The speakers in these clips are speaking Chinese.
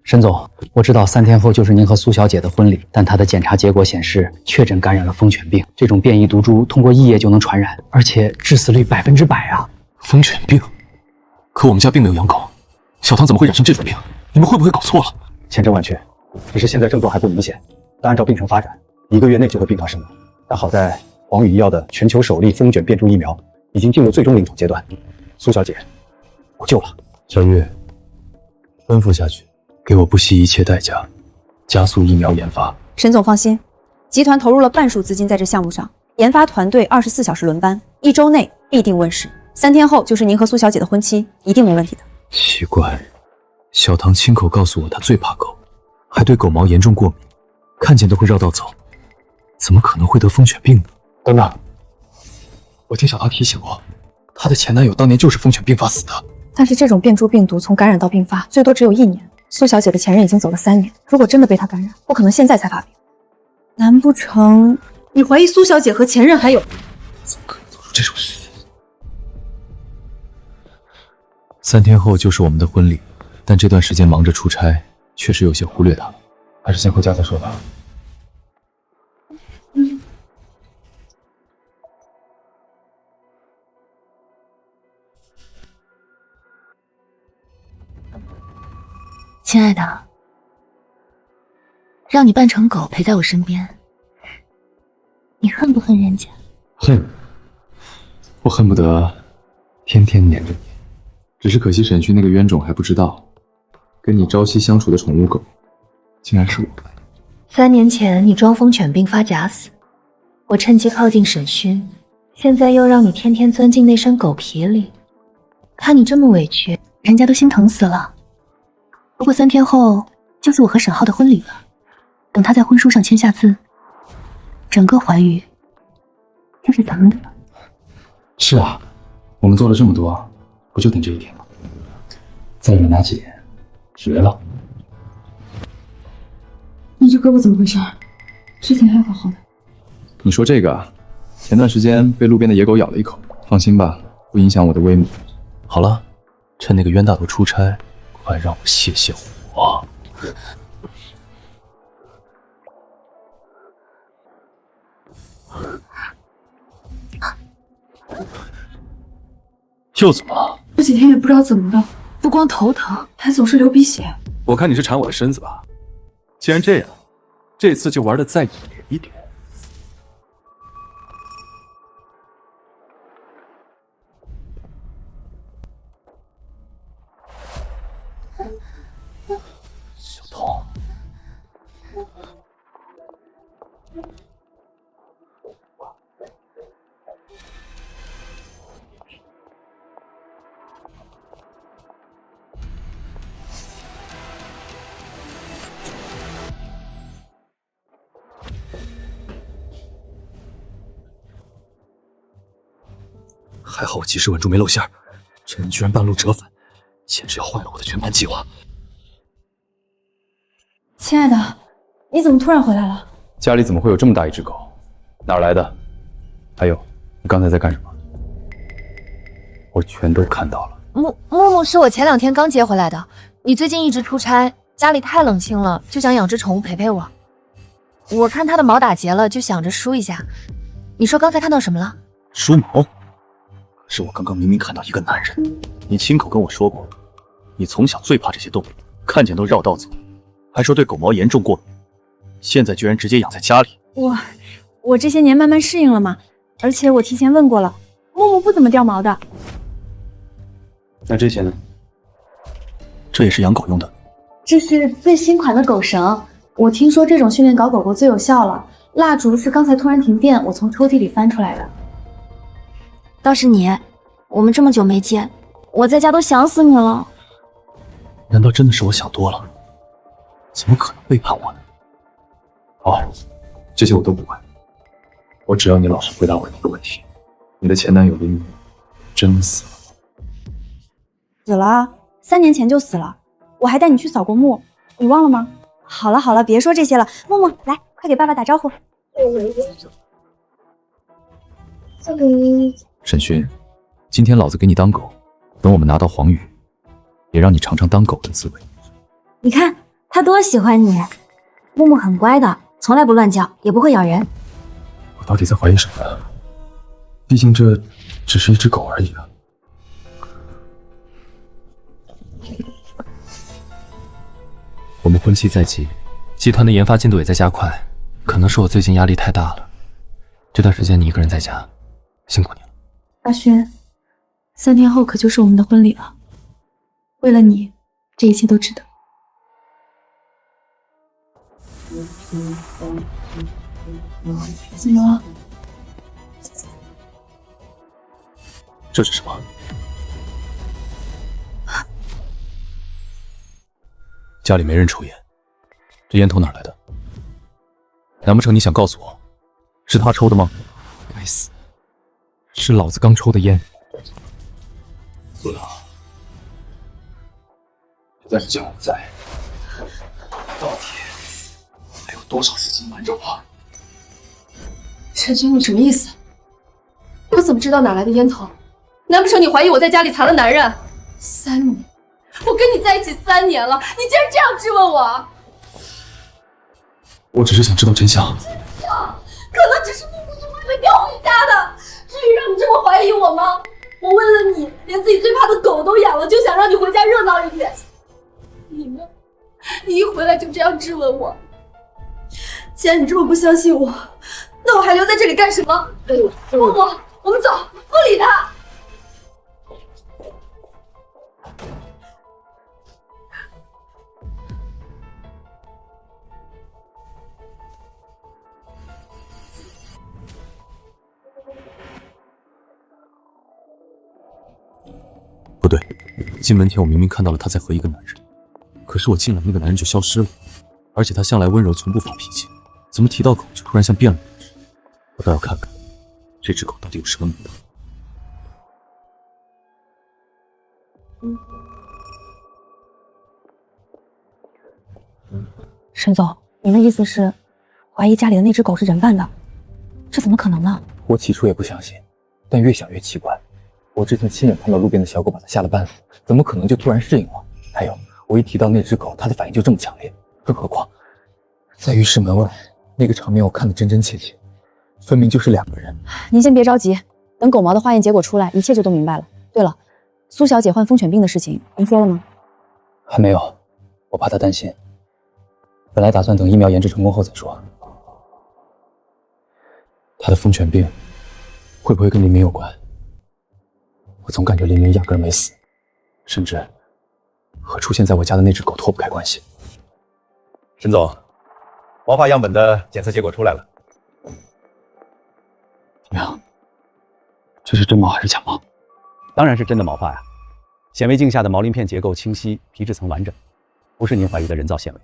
沈总，我知道3天后就是您和苏小姐的婚礼，但她的检查结果显示确诊感染了疯犬病，这种变异毒株通过异液就能传染，而且致死率100%啊！疯犬病？可我们家并没有养狗，小唐怎么会染上这种病？你们会不会搞错了？千真万确，只是现在症状还不明显，但按照病程发展，1个月内就会病发身亡。但好在黄宇医药的全球首例疯犬变株疫苗已经进入最终临床阶段，苏小姐有救了。小玉，吩咐下去。 给我不惜一切代价，加速疫苗研发。沈总放心，集团投入了半数资金在这项目上，研发团队24小时轮班，1周内必定问世。3天后就是您和苏小姐的婚期，一定没问题的。奇怪，小唐亲口告诉我他最怕狗，还对狗毛严重过敏，看见都会绕道走，怎么可能会得疯犬病呢？等等，我听小唐提醒我，她的前男友当年就是疯犬病发死的。但是这种变株病毒从感染到病发，最多只有1年。 苏小姐的前任已经走了3年，如果真的被她感染，不可能现在才发病。难不成你怀疑苏小姐和前任还有？怎么可能做出这种事情？3天后就是我们的婚礼，但这段时间忙着出差，确实有些忽略她了，还是先回家再说吧。亲爱的，让你扮成狗陪在我身边，你恨不恨人家？恨，我恨不得天天黏着你。只是可惜沈旭那个冤种还不知道，跟你朝夕相处的宠物狗，竟然是我。3年前你装疯犬病发假死，我趁机靠近沈勋，现在又让你天天钻进那身狗皮里，看你这么委屈，人家都心疼死了。 不过3天后就是我和沈浩的婚礼了，等他在婚书上签下字，整个寰宇就是咱们的了。是啊，我们做了这么多，不就等这一天吗？再忍耐几年，绝了！你这胳膊怎么回事？之前还好好的。你说这个啊，前段时间被路边的野狗咬了一口，放心吧，不影响我的威猛。好了，趁那个冤大头出差。 快让我泄泄火！又怎么了？这几天也不知道怎么的，不光头疼，还总是流鼻血。我看你是馋我的身子吧？既然这样，这次就玩的再野一点。小童，还好我及时稳住没露馅儿，这人居然半路折返，简直要坏了我的全盘计划。 亲爱的，你怎么突然回来了？家里怎么会有这么大一只狗？哪儿来的？还有，你刚才在干什么？我全都看到了。木木是我前2天刚接回来的。你最近一直出差，家里太冷清了，就想养只宠物陪陪我。我看它的毛打结了，就想着梳一下。你说刚才看到什么了？梳毛？可是我刚刚明明看到一个男人，你亲口跟我说过，你从小最怕这些动物，看见都绕道走。 还说对狗毛严重过敏，现在居然直接养在家里。我这些年慢慢适应了嘛，而且我提前问过了，木木不怎么掉毛的。那这些呢？这也是养狗用的。这是最新款的狗绳，我听说这种训练搞狗狗最有效了。蜡烛是刚才突然停电，我从抽屉里翻出来的。倒是你，我们这么久没见，我在家都想死你了。难道真的是我想多了？ 怎么可能背叛我呢？好，这些我都不管，我只要你老实回答我一个问题：你的前男友林真死了？死了，3年前就死了。我还带你去扫过墓，你忘了吗？好了好了，别说这些了。木木，来，快给爸爸打招呼。沈勋，今天老子给你当狗，等我们拿到黄宇，也让你尝尝当狗的滋味。你看，他多喜欢你。木木很乖的，从来不乱叫，也不会咬人。我到底在怀疑什么呀？毕竟这只是一只狗而已啊。我们婚期在即，集团的研发进度也在加快，可能是我最近压力太大了。这段时间你一个人在家，辛苦你了。阿轩，3天后可就是我们的婚礼了。为了你，这一切都值得。怎么了？这是什么？家里没人抽烟，这烟头哪来的？难不成你想告诉我，是他抽的吗？该死，是老子刚抽的烟。苏达，就算是江湖在，到底还有多少时间瞒着我？陈军，你什么意思？我怎么知道哪来的烟头？难不成你怀疑我在家里藏了男人？3年，我跟你在一起3年了，你竟然这样质问我！我只是想知道真相。可能只是木木是为了要回家的，至于让你这么怀疑我吗？我为了你，连自己最怕的狗都养了，就想让你回家热闹一点。你呢？你一回来就这样质问我。既然你这么不相信我，那我还留在这里干什么？木木，我们走，不理他。不对，进门前我明明看到了他在和一个男人，可是我进来那个男人就消失了，而且他向来温柔，从不发脾气，怎么提到狗就突然像变了人？我倒要看看这只狗到底有什么名堂。沈总，您的意思是怀疑家里的那只狗是人贩的？这怎么可能呢？我起初也不相信，但越想越奇怪。我之前亲眼看到路边的小狗把它吓了半死，怎么可能就突然适应了？还有，我一提到那只狗，它的反应就这么强烈。更何况，在浴室门外那个场面，我看得真真切切，分明就是2个人。您先别着急，等狗毛的化验结果出来，一切就都明白了。对了，苏小姐患疯犬病的事情，您说了吗？还没有，我怕她担心。本来打算等疫苗研制成功后再说。她的疯犬病会不会跟林明有关？我总感觉林明压根儿没死，甚至和出现在我家的那只狗脱不开关系。沈总，毛发样本的检测结果出来了。怎么样？这是真毛还是假毛？当然是真的毛发呀！显微镜下的毛鳞片结构清晰，皮质层完整，不是您怀疑的人造纤维。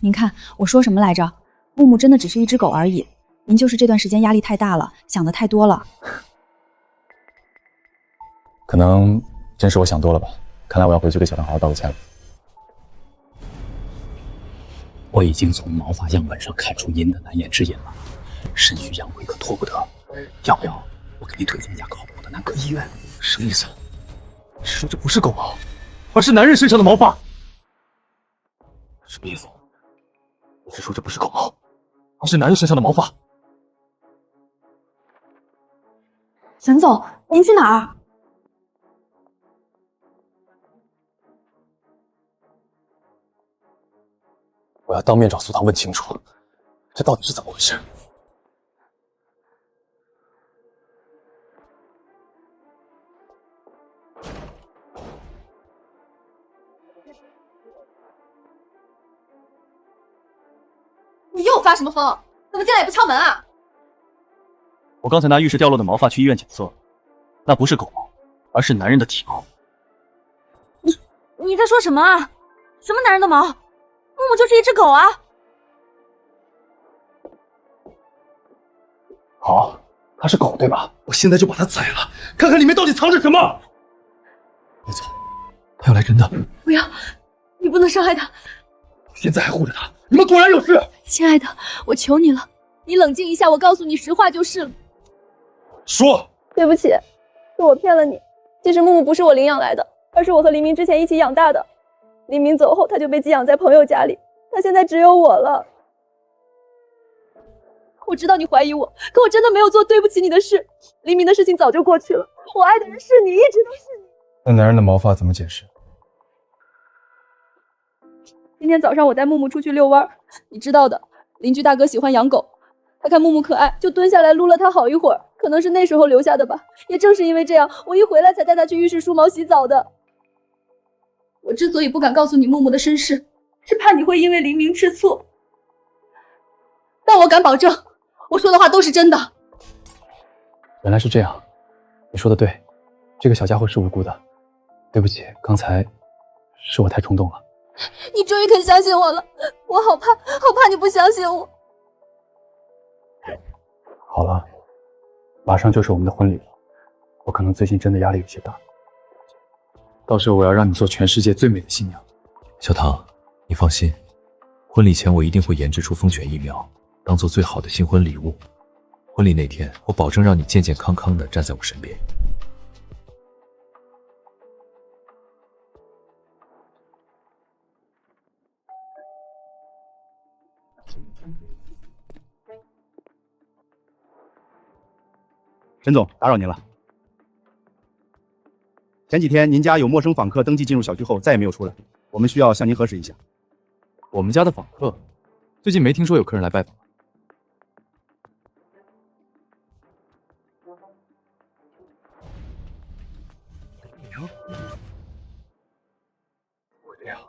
您看我说什么来着？木木真的只是一只狗而已，您就是这段时间压力太大了，想的太多了。可能真是我想多了吧。看来我要回去给小唐好好道个歉了。我已经从毛发样本上看出您的难言之隐了，肾虚阳痿可拖不得。要不要我给您推荐一家靠谱的男科医院？什么意思？你说这不是狗毛，而是男人身上的毛发？什么意思？你是说这不是狗毛，而是男人身上的毛发？沈总，您去哪儿？我要当面找苏唐问清楚，这到底是怎么回事？你又发什么疯？怎么进来也不敲门啊？我刚才拿浴室掉落的毛发去医院检测，那不是狗毛，而是男人的体毛。你在说什么啊？什么男人的毛？木木就是一只狗啊！好，它是狗对吧？我现在就把它宰了，看看里面到底藏着什么。别走，他要来真的。不要，你不能伤害他。现在还护着他，你们果然有事。亲爱的，我求你了，你冷静一下，我告诉你实话就是了。说。对不起，是我骗了你。其实木木不是我领养来的，而是我和黎明之前一起养大的。黎明走后，他就被寄养在朋友家里，他现在只有我了。我知道你怀疑我，可我真的没有做对不起你的事。黎明的事情早就过去了，我爱的人是你，一直都是你。那男人的毛发怎么解释？今天早上我带木木出去遛弯，你知道的，邻居大哥喜欢养狗，他看木木可爱，就蹲下来撸了它好一会儿，可能是那时候留下的吧。也正是因为这样，我一回来才带他去浴室梳毛洗澡的。我之所以不敢告诉你木木的身世，是怕你会因为黎明吃醋。但我敢保证，我说的话都是真的。原来是这样，你说的对，这个小家伙是无辜的。对不起，刚才是我太冲动了。你终于肯相信我了，我好怕，好怕你不相信我。好了，马上就是我们的婚礼了，我可能最近真的压力有些大。到时候我要让你做全世界最美的新娘。小唐，你放心，婚礼前我一定会研制出风犬疫苗，当做最好的新婚礼物。婚礼那天，我保证让你健健康康的站在我身边。沈总，打扰您了。前几天您家有陌生访客登记进入小区后再也没有出来，我们需要向您核实一下。我们家的访客，最近没听说有客人来拜访。这样，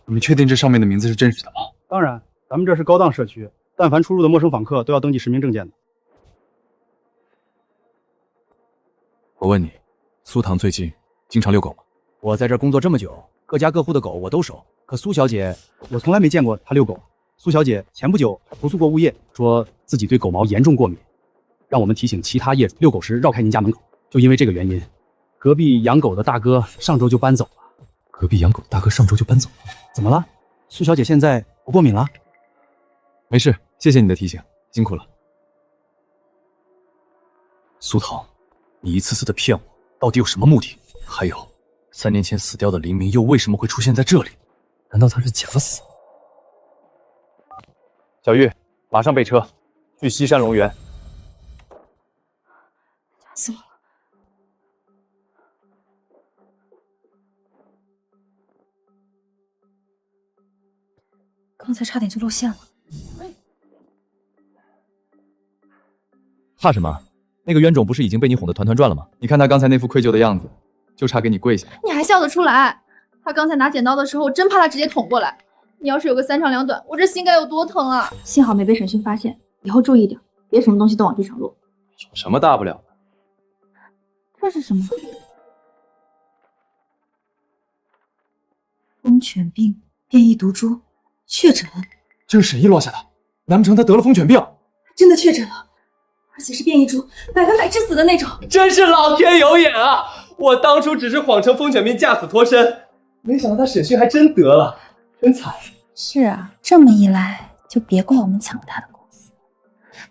你确定这上面的名字是真实的吗？当然，咱们这是高档社区，但凡出入的陌生访客都要登记实名证件的。我问你，苏唐最近经常遛狗吗？我在这工作这么久，各家各户的狗我都熟，可苏小姐，我从来没见过她遛狗。苏小姐前不久还投诉过物业，说自己对狗毛严重过敏，让我们提醒其他业主遛狗时绕开您家门口。就因为这个原因，隔壁养狗的大哥上周就搬走了。隔壁养狗大哥上周就搬走了？怎么了？苏小姐现在不过敏了？没事，谢谢你的提醒，辛苦了。苏唐，你一次次的骗我，到底有什么目的？还有，3年前死掉的黎明又为什么会出现在这里？难道他是假死？小玉，马上备车，去西山龙园。吓死我了！刚才差点就露馅了。怕什么？那个冤种不是已经被你哄得团团转了吗？你看他刚才那副愧疚的样子，就差给你跪下。你还笑得出来？他刚才拿剪刀的时候，我真怕他直接捅过来。你要是有个3长2短，我这心该有多疼啊！幸好没被审讯发现，以后注意点，别什么东西都往地上落。有什么大不了的？这是什么？风犬病变异毒株确诊，这是沈毅落下的，难不成他得了风犬病？真的确诊了，而且是变异株，100%致死的那种。真是老天有眼啊！我当初只是谎称风犬病驾死脱身，没想到他审讯还真得了，真惨。是啊，这么一来就别怪我们抢了他的公司，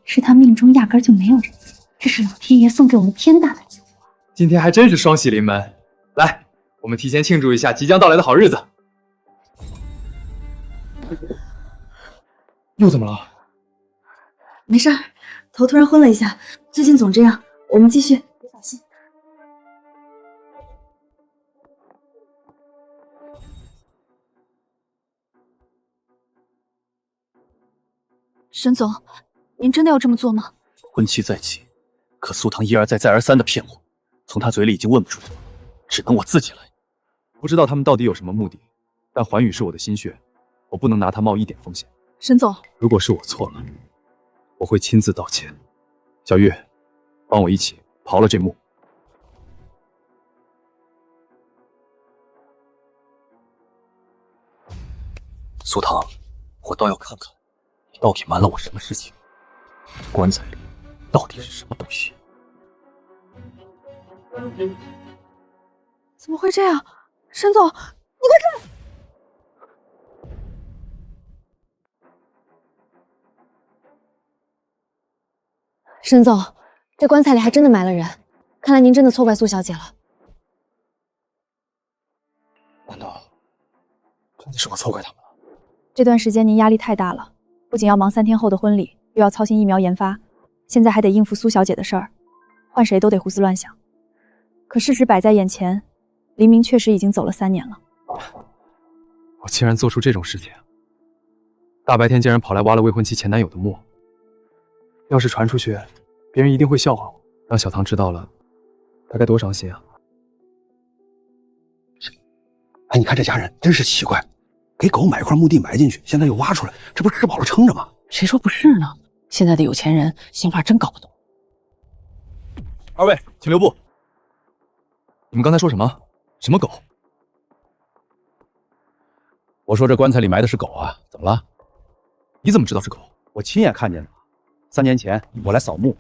是他命中压根就没有人死，这是老天爷送给我们天大的礼物。今天还真是双喜临门，来，我们提前庆祝一下即将到来的好日子。又怎么了？没事儿，头突然昏了一下，最近总这样，我们继续，别小心。沈总，您真的要这么做吗？婚期在即，可苏唐一而再再而三的骗我，从他嘴里已经问不出什么，只能我自己来。不知道他们到底有什么目的，但环宇是我的心血，我不能拿他冒一点风险。沈总，如果是我错了，我会亲自道歉。小玉，帮我一起刨了这墓。苏唐，我倒要看看你到底瞒了我什么事情。棺材里到底是什么东西？怎么会这样？沈总，你快看！沈总，这棺材里还真的埋了人，看来您真的错怪苏小姐了。难道真的是我错怪他们了？这段时间您压力太大了，不仅要忙3天后的婚礼，又要操心疫苗研发，现在还得应付苏小姐的事儿，换谁都得胡思乱想。可事实摆在眼前，黎明确实已经走了3年了。我竟然做出这种事情，大白天竟然跑来挖了未婚妻前男友的墓，要是传出去，别人一定会笑话我，让小唐知道了，他该多伤心啊！哎，你看这家人真是奇怪，给狗买一块墓地埋进去，现在又挖出来，这不是吃饱了撑着吗？谁说不是呢？现在的有钱人想法真搞不懂。二位，请留步。你们刚才说什么？什么狗？我说这棺材里埋的是狗啊，怎么了？你怎么知道是狗？我亲眼看见的。3年前我来扫墓，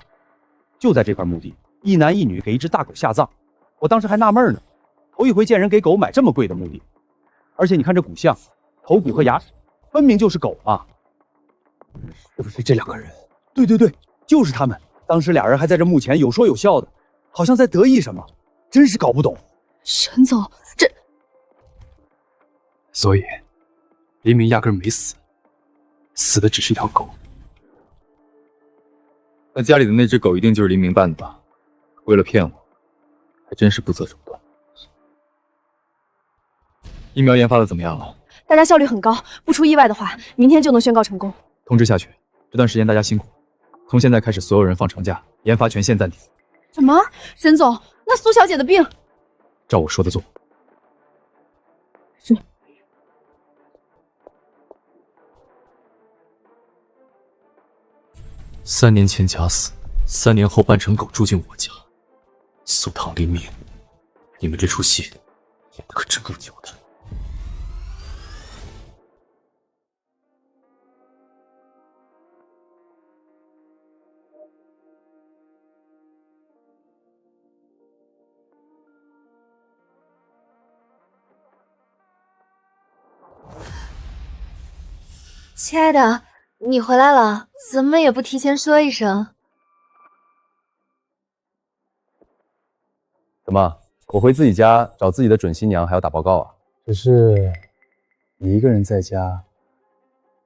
就在这块墓地，一男一女给一只大狗下葬。我当时还纳闷呢，头一回见人给狗买这么贵的墓地，而且你看这骨相，头骨和牙齿分明就是狗啊！是不是这2个人？对对对，就是他们。当时俩人还在这墓前有说有笑的，好像在得意什么，真是搞不懂。沈总，这……所以，黎明压根没死，死的只是一条狗。那家里的那只狗一定就是黎明扮的吧？为了骗我，还真是不择手段。疫苗研发的怎么样了？大家效率很高，不出意外的话，明天就能宣告成功。通知下去，这段时间大家辛苦，从现在开始所有人放长假，研发全线暂停。什么？沈总，那苏小姐的病……照我说的做。是。3年前假死，3年后扮成狗住进我家。苏唐、黎明，你们这出戏演的可真够久的。亲爱的，你回来了，怎么也不提前说一声？怎么？我回自己家找自己的准新娘还要打报告啊？只是你一个人在家，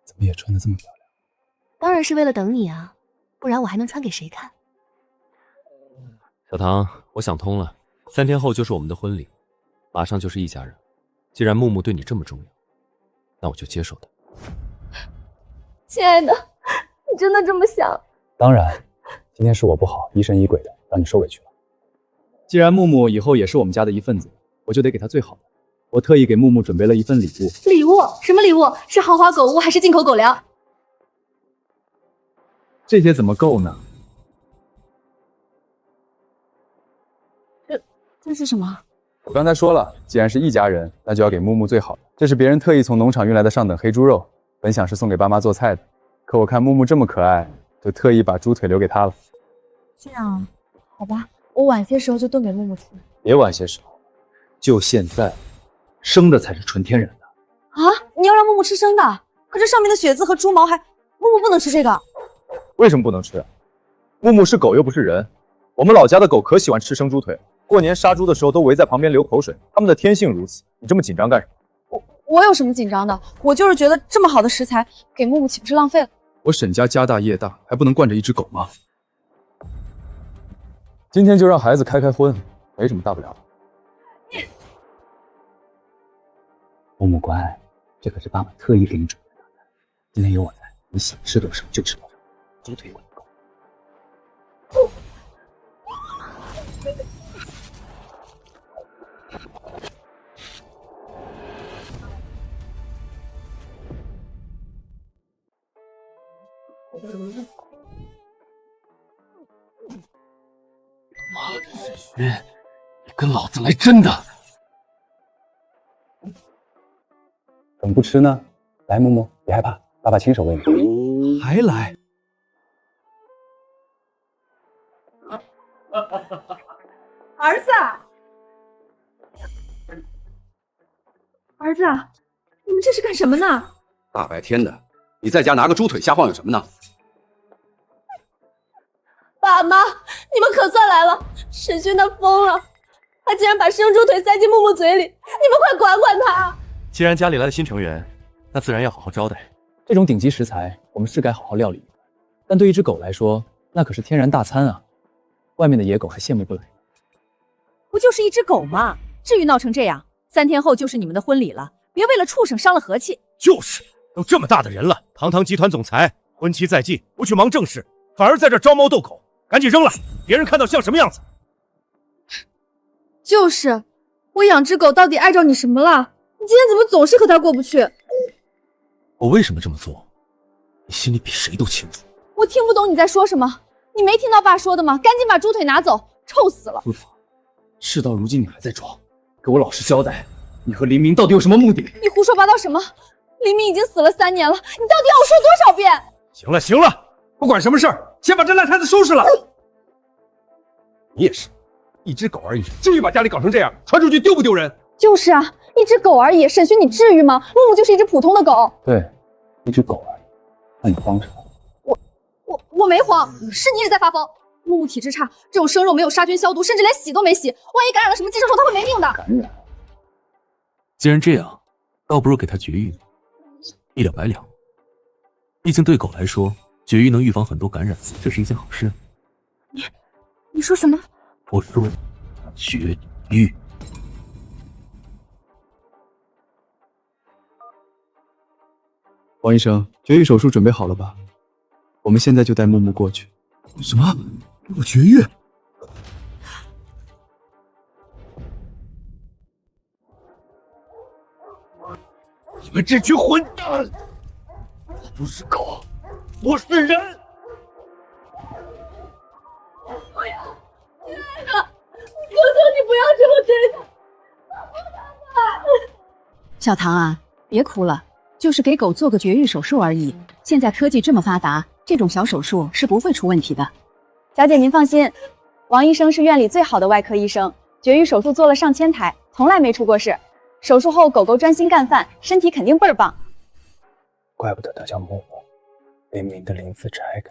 怎么也穿得这么漂亮？当然是为了等你啊，不然我还能穿给谁看？小唐，我想通了，3天后就是我们的婚礼，马上就是一家人。既然木木对你这么重要，那我就接受他。亲爱的，你真的这么想？当然，今天是我不好，疑神疑鬼的，让你受委屈了。既然木木以后也是我们家的一份子，我就得给他最好的。我特意给木木准备了一份礼物。礼物？什么礼物？是豪华狗屋还是进口狗粮？这些怎么够呢？这是什么？我刚才说了，既然是一家人，那就要给木木最好的。这是别人特意从农场运来的上等黑猪肉，本想是送给爸妈做菜的，可我看木木这么可爱，就特意把猪腿留给他了。这样啊，好吧，我晚些时候就炖给木木吃。别晚些时候，就现在，生的才是纯天然的。啊，你要让木木吃生的？可这上面的血渍和猪毛还……木木不能吃这个。为什么不能吃？木木是狗又不是人，我们老家的狗可喜欢吃生猪腿了，过年杀猪的时候都围在旁边流口水，它们的天性如此。你这么紧张干什么？我有什么紧张的？我就是觉得这么好的食材给木木岂不是浪费了？我沈家家大业大，还不能惯着一只狗吗？今天就让孩子开开荤，没什么大不了的。木木乖，这可是爸爸特意给你准备的，今天有我在，你想吃多少就吃多少，猪腿我够。妈的，沈勋，你跟老子来真的！怎么不吃呢？来，木木，别害怕，爸爸亲手喂你。还来？儿子，儿子，你们这是干什么呢？大白天的，你在家拿个猪腿瞎晃悠什么呢？爸妈，你们可算来了！沈勋他疯了，他竟然把生猪腿塞进木木嘴里，你们快管管他！既然家里来了新成员，那自然要好好招待。这种顶级食材，我们是该好好料理，但对一只狗来说，那可是天然大餐啊！外面的野狗还羡慕不来。不就是一只狗吗？至于闹成这样？3天后就是你们的婚礼了，别为了畜生伤了和气。就是，都这么大的人了，堂堂集团总裁，婚期在即，不去忙正事，反而在这招猫逗狗，赶紧扔了，别人看到像什么样子？就是，我养只狗到底碍着你什么了？你今天怎么总是和他过不去？我为什么这么做？你心里比谁都清楚。我听不懂你在说什么，你没听到爸说的吗？赶紧把猪腿拿走，臭死了！苏桃，事到如今你还在装，给我老实交代，你和黎明到底有什么目的？你胡说八道什么？黎明已经死了3年了，你到底要我说多少遍？行了行了，不管什么事儿，先把这烂摊子收拾了。你也是，一只狗而已，至于把家里搞成这样，传出去丢不丢人？就是啊，一只狗而已，沈勋你至于吗？木木就是一只普通的狗。对，一只狗而已。那你慌什么？我没慌，是你也在发疯。木木体质差，这种生肉没有杀菌消毒，甚至连洗都没洗，万一感染了什么寄生虫，他会没命的。感染？既然这样，倒不如给它绝育，一了百了。毕竟对狗来说，绝育能预防很多感染，这是一件好事。你说什么？我说绝育。王医生，绝育手术准备好了吧？我们现在就带木木过去。什么？我绝育？你们这群混蛋！我不是狗，我是人！不要，亲爱的，求求你不要这么对他！小唐啊，别哭了，就是给狗做个绝育手术而已。现在科技这么发达，这种小手术是不会出问题的。小姐您放心，王医生是院里最好的外科医生，绝育手术做了上千台，从来没出过事。手术后狗狗专心干饭，身体肯定倍儿棒。怪不得它叫木木，林明的林字拆开，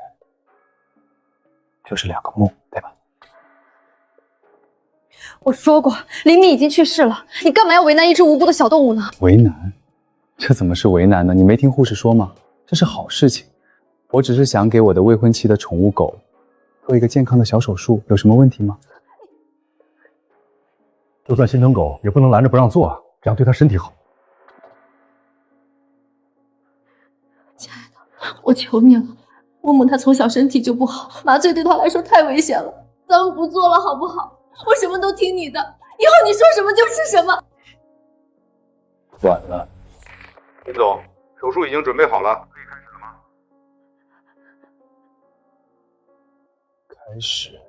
就是2个木，对吧？我说过，林明已经去世了，你干嘛要为难一只无辜的小动物呢？为难？这怎么是为难呢？你没听护士说吗？这是好事情。我只是想给我的未婚妻的宠物狗做一个健康的小手术，有什么问题吗？就算心疼狗，也不能拦着不让做啊，这样对它身体好。亲爱的，我求你了，木木他从小身体就不好，麻醉对他来说太危险了，咱们不做了好不好？我什么都听你的，以后你说什么就是什么。晚了。林总，手术已经准备好了，可以开始了吗？开始。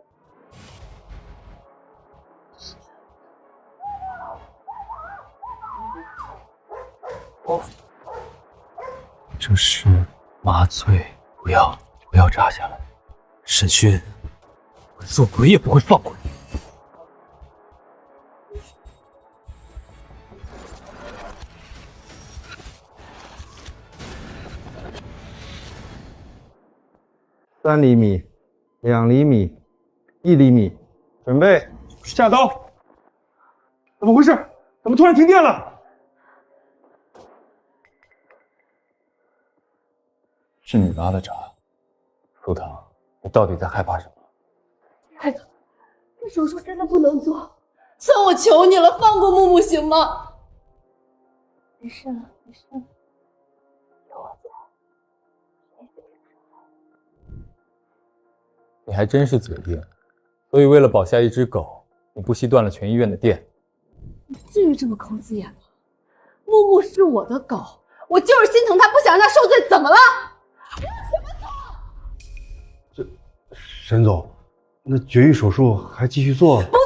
这是麻醉，不要扎下来。沈勋，我做鬼也不会放过你。3厘米，2厘米，1厘米，准备下刀！怎么回事？怎么突然停电了？是你拉的闸，苏唐，你到底在害怕什么？亲爱的，这手术真的不能做，算我求你了，放过木木行吗？没事了，没事了，有我在，谁也别想伤害。你还真是嘴硬，所以为了保下一只狗，你不惜断了全医院的电。你至于这么抠字眼吗？木木是我的狗，我就是心疼它，不想让它受罪，怎么了？我要什么做？沈总，那绝育手术还继续做？不做！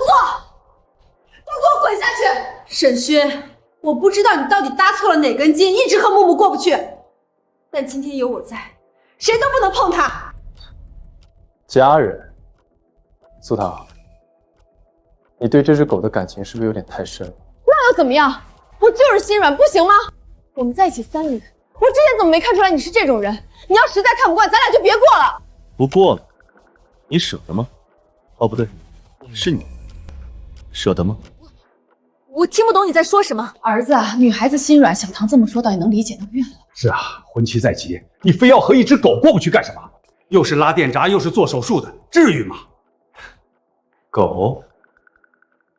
都给我滚下去！沈勋，我不知道你到底搭错了哪根筋，一直和木木过不去。但今天有我在，谁都不能碰它。家人，苏唐，你对这只狗的感情是不是有点太深了？那又怎么样？我就是心软，不行吗？我们在一起3年，我之前怎么没看出来你是这种人？你要实在看不惯，咱俩就别过了。不过了，你舍得吗？哦，不对，是你。舍得吗？我听不懂你在说什么。儿子啊，女孩子心软，小唐这么说倒也能理解，那怨了。是啊，婚期在即，你非要和一只狗过不去干什么？又是拉电闸，又是做手术的，至于吗？狗，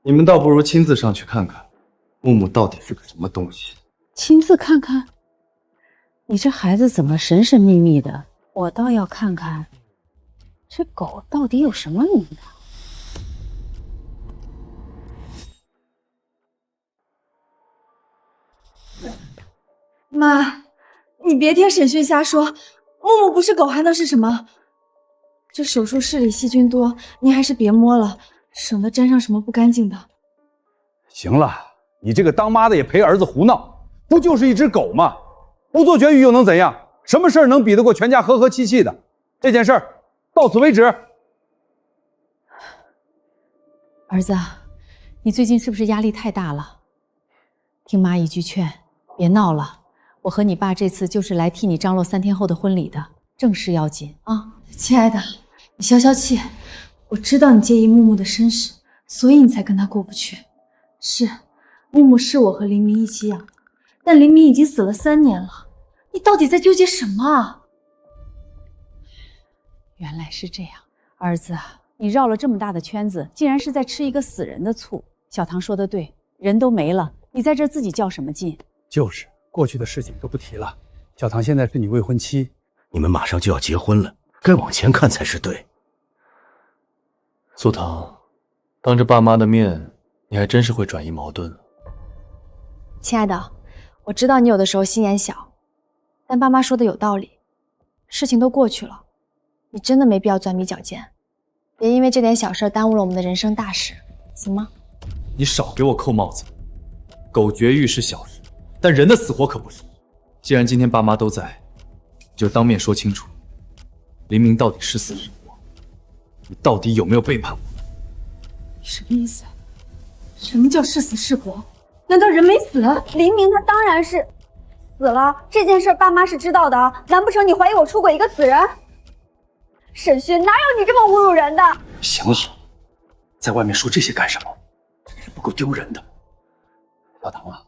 你们倒不如亲自上去看看，木木到底是个什么东西。亲自看看，你这孩子怎么神神秘秘的？我倒要看看，这狗到底有什么名堂。妈，你别听审讯瞎说，木木不是狗还能是什么？这手术室里细菌多，您还是别摸了，省得沾上什么不干净的。行了，你这个当妈的也陪儿子胡闹，不就是一只狗吗？不做绝育又能怎样？什么事儿能比得过全家和和气气的？这件事儿到此为止。儿子，你最近是不是压力太大了？听妈一句劝，别闹了。我和你爸这次就是来替你张罗3天后的婚礼的，正事要紧啊！亲爱的，你消消气，我知道你介意木木的身世，所以你才跟他过不去。是，木木是我和黎明一起养，但黎明已经死了3年了，你到底在纠结什么啊？原来是这样，儿子，你绕了这么大的圈子，竟然是在吃一个死人的醋。小唐说的对，人都没了，你在这自己较什么劲？就是过去的事情都不提了。小唐现在是你未婚妻，你们马上就要结婚了，该往前看才是对。苏唐，当着爸妈的面，你还真是会转移矛盾。亲爱的，我知道你有的时候心眼小，但爸妈说的有道理，事情都过去了，你真的没必要钻牛角尖，别因为这点小事耽误了我们的人生大事，行吗？你少给我扣帽子，狗绝育是小事，但人的死活可不是。既然今天爸妈都在，就当面说清楚，黎明到底是死是活，你到底有没有背叛我？你什么意思？什么叫是死是活？难道人没死？黎明他当然是死了，这件事爸妈是知道的，难不成你怀疑我出轨一个死人？沈勋，哪有你这么侮辱人的？行了，在外面说这些干什么？真是不够丢人的。小唐啊，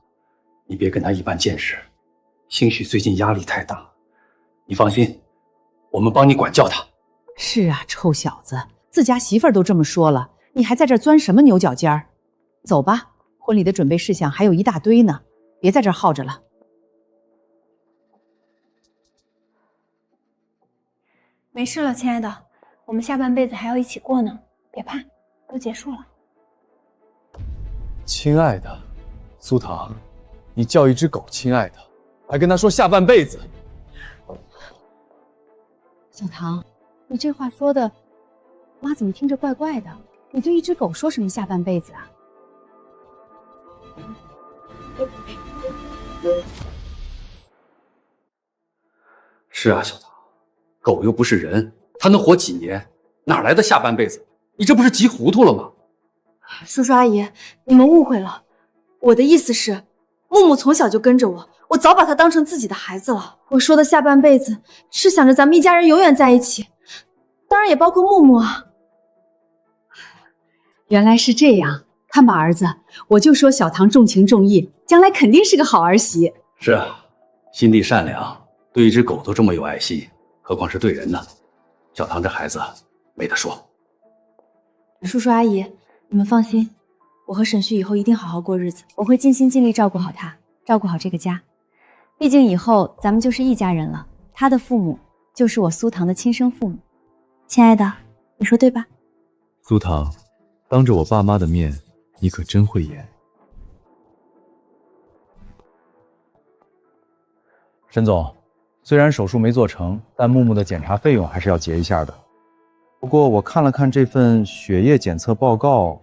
你别跟他一般见识，兴许最近压力太大。你放心，我们帮你管教他。是啊，臭小子，自家媳妇儿都这么说了，你还在这钻什么牛角尖儿？走吧，婚礼的准备事项还有一大堆呢，别在这儿耗着了。没事了，亲爱的，我们下半辈子还要一起过呢，别怕，都结束了。亲爱的，苏唐，你叫一只狗亲爱的，还跟他说下半辈子。小唐，你这话说的，妈怎么听着怪怪的？你对一只狗说什么下半辈子啊？是啊，小唐，狗又不是人，它能活几年？哪来的下半辈子？你这不是急糊涂了吗？叔叔阿姨，你们误会了，我的意思是，木木从小就跟着我，我早把他当成自己的孩子了。我说的下半辈子，是想着咱们一家人永远在一起，当然也包括木木啊。原来是这样，看吧，儿子，我就说小唐重情重义，将来肯定是个好儿媳。是啊，心地善良，对一只狗都这么有爱心，何况是对人呢？小唐这孩子没得说。叔叔阿姨，你们放心，我和沈旭以后一定好好过日子，我会尽心尽力照顾好他，照顾好这个家。毕竟以后咱们就是一家人了，他的父母就是我苏唐的亲生父母。亲爱的，你说对吧？苏唐，当着我爸妈的面，你可真会演。沈总，虽然手术没做成，但木木的检查费用还是要结一下的。不过我看了看这份血液检测报告，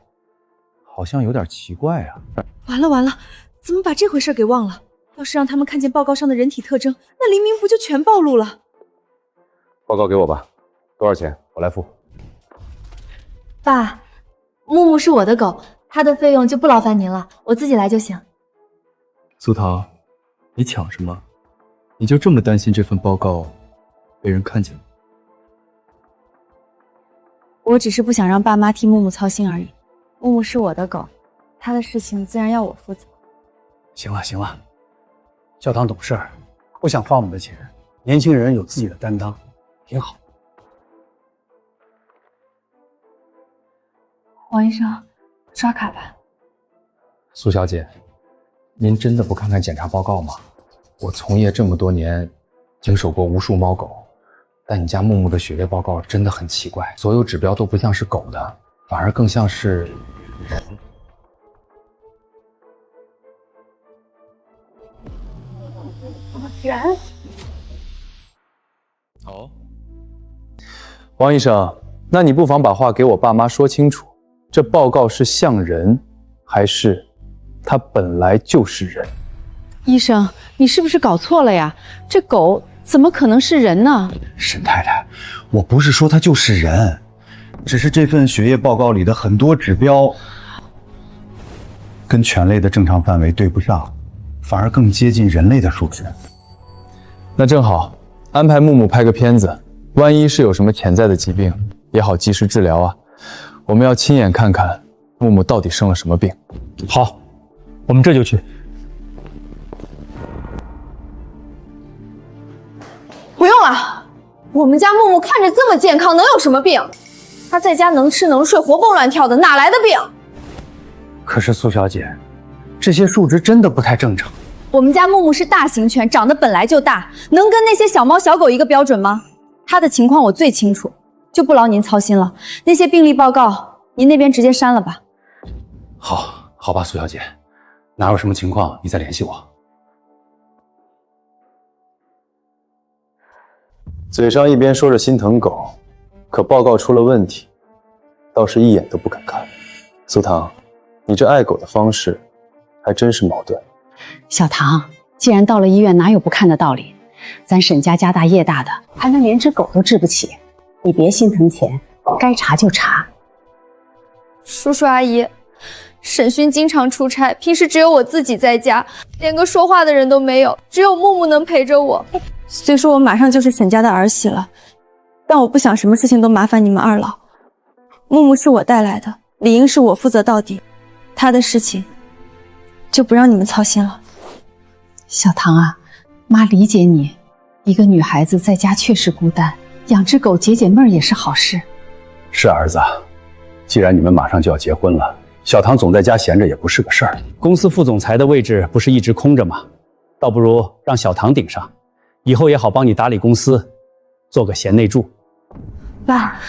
好像有点奇怪啊。完了完了，怎么把这回事给忘了？要是让他们看见报告上的人体特征，那黎明不就全暴露了？报告给我吧，多少钱？我来付。爸，木木是我的狗，他的费用就不劳烦您了，我自己来就行。苏唐，你抢什么？你就这么担心这份报告被人看见吗？我只是不想让爸妈替木木操心而已。木木是我的狗，他的事情自然要我负责。行了行了，教堂懂事儿，不想花我们的钱，年轻人有自己的担当，挺好。王医生，刷卡吧。苏小姐，您真的不看看检查报告吗？我从业这么多年，经手过无数猫狗，但你家木木的血液报告真的很奇怪，所有指标都不像是狗的，反而更像是人。人？好，王医生，那你不妨把话给我爸妈说清楚，这报告是像人，还是它本来就是人？医生，你是不是搞错了呀？这狗怎么可能是人呢？沈太太，我不是说它就是人，只是这份血液报告里的很多指标跟犬类的正常范围对不上，反而更接近人类的数值。那正好，安排木木拍个片子，万一是有什么潜在的疾病，也好及时治疗啊。我们要亲眼看看木木到底生了什么病。好，我们这就去。不用了，我们家木木看着这么健康，能有什么病？他在家能吃能睡，活蹦乱跳的，哪来的病？可是苏小姐，这些数值真的不太正常。我们家木木是大型犬，长得本来就大，能跟那些小猫小狗一个标准吗？他的情况我最清楚，就不劳您操心了。那些病例报告，您那边直接删了吧。好吧，苏小姐，哪有什么情况你再联系我。嘴上一边说着心疼狗，可报告出了问题，倒是一眼都不肯看。苏唐，你这爱狗的方式还真是矛盾。小唐，既然到了医院，哪有不看的道理？咱沈家家大业大的，还能连只狗都治不起？你别心疼钱，该查就查。叔叔阿姨，沈勋经常出差，平时只有我自己在家，连个说话的人都没有，只有木木能陪着我。虽说我马上就是沈家的儿媳了，但我不想什么事情都麻烦你们二老。木木是我带来的，理应是我负责到底，他的事情就不让你们操心了。小唐啊，妈理解你，一个女孩子在家确实孤单，养只狗解解闷儿也是好事。是儿子，既然你们马上就要结婚了，小唐总在家闲着也不是个事儿。公司副总裁的位置不是一直空着吗？倒不如让小唐顶上，以后也好帮你打理公司，做个贤内助。爸，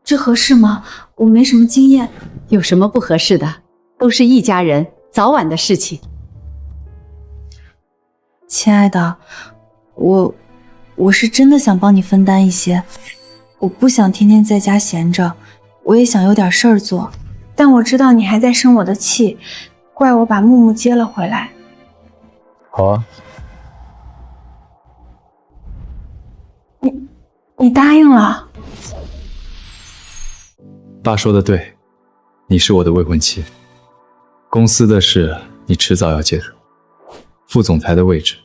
这合适吗？我没什么经验。有什么不合适的？都是一家人，早晚的事情。亲爱的，我是真的想帮你分担一些，我不想天天在家闲着，我也想有点事儿做。但我知道你还在生我的气，怪我把木木接了回来。好啊。你答应了？爸说的对，你是我的未婚妻，公司的事你迟早要接手，副总裁的位置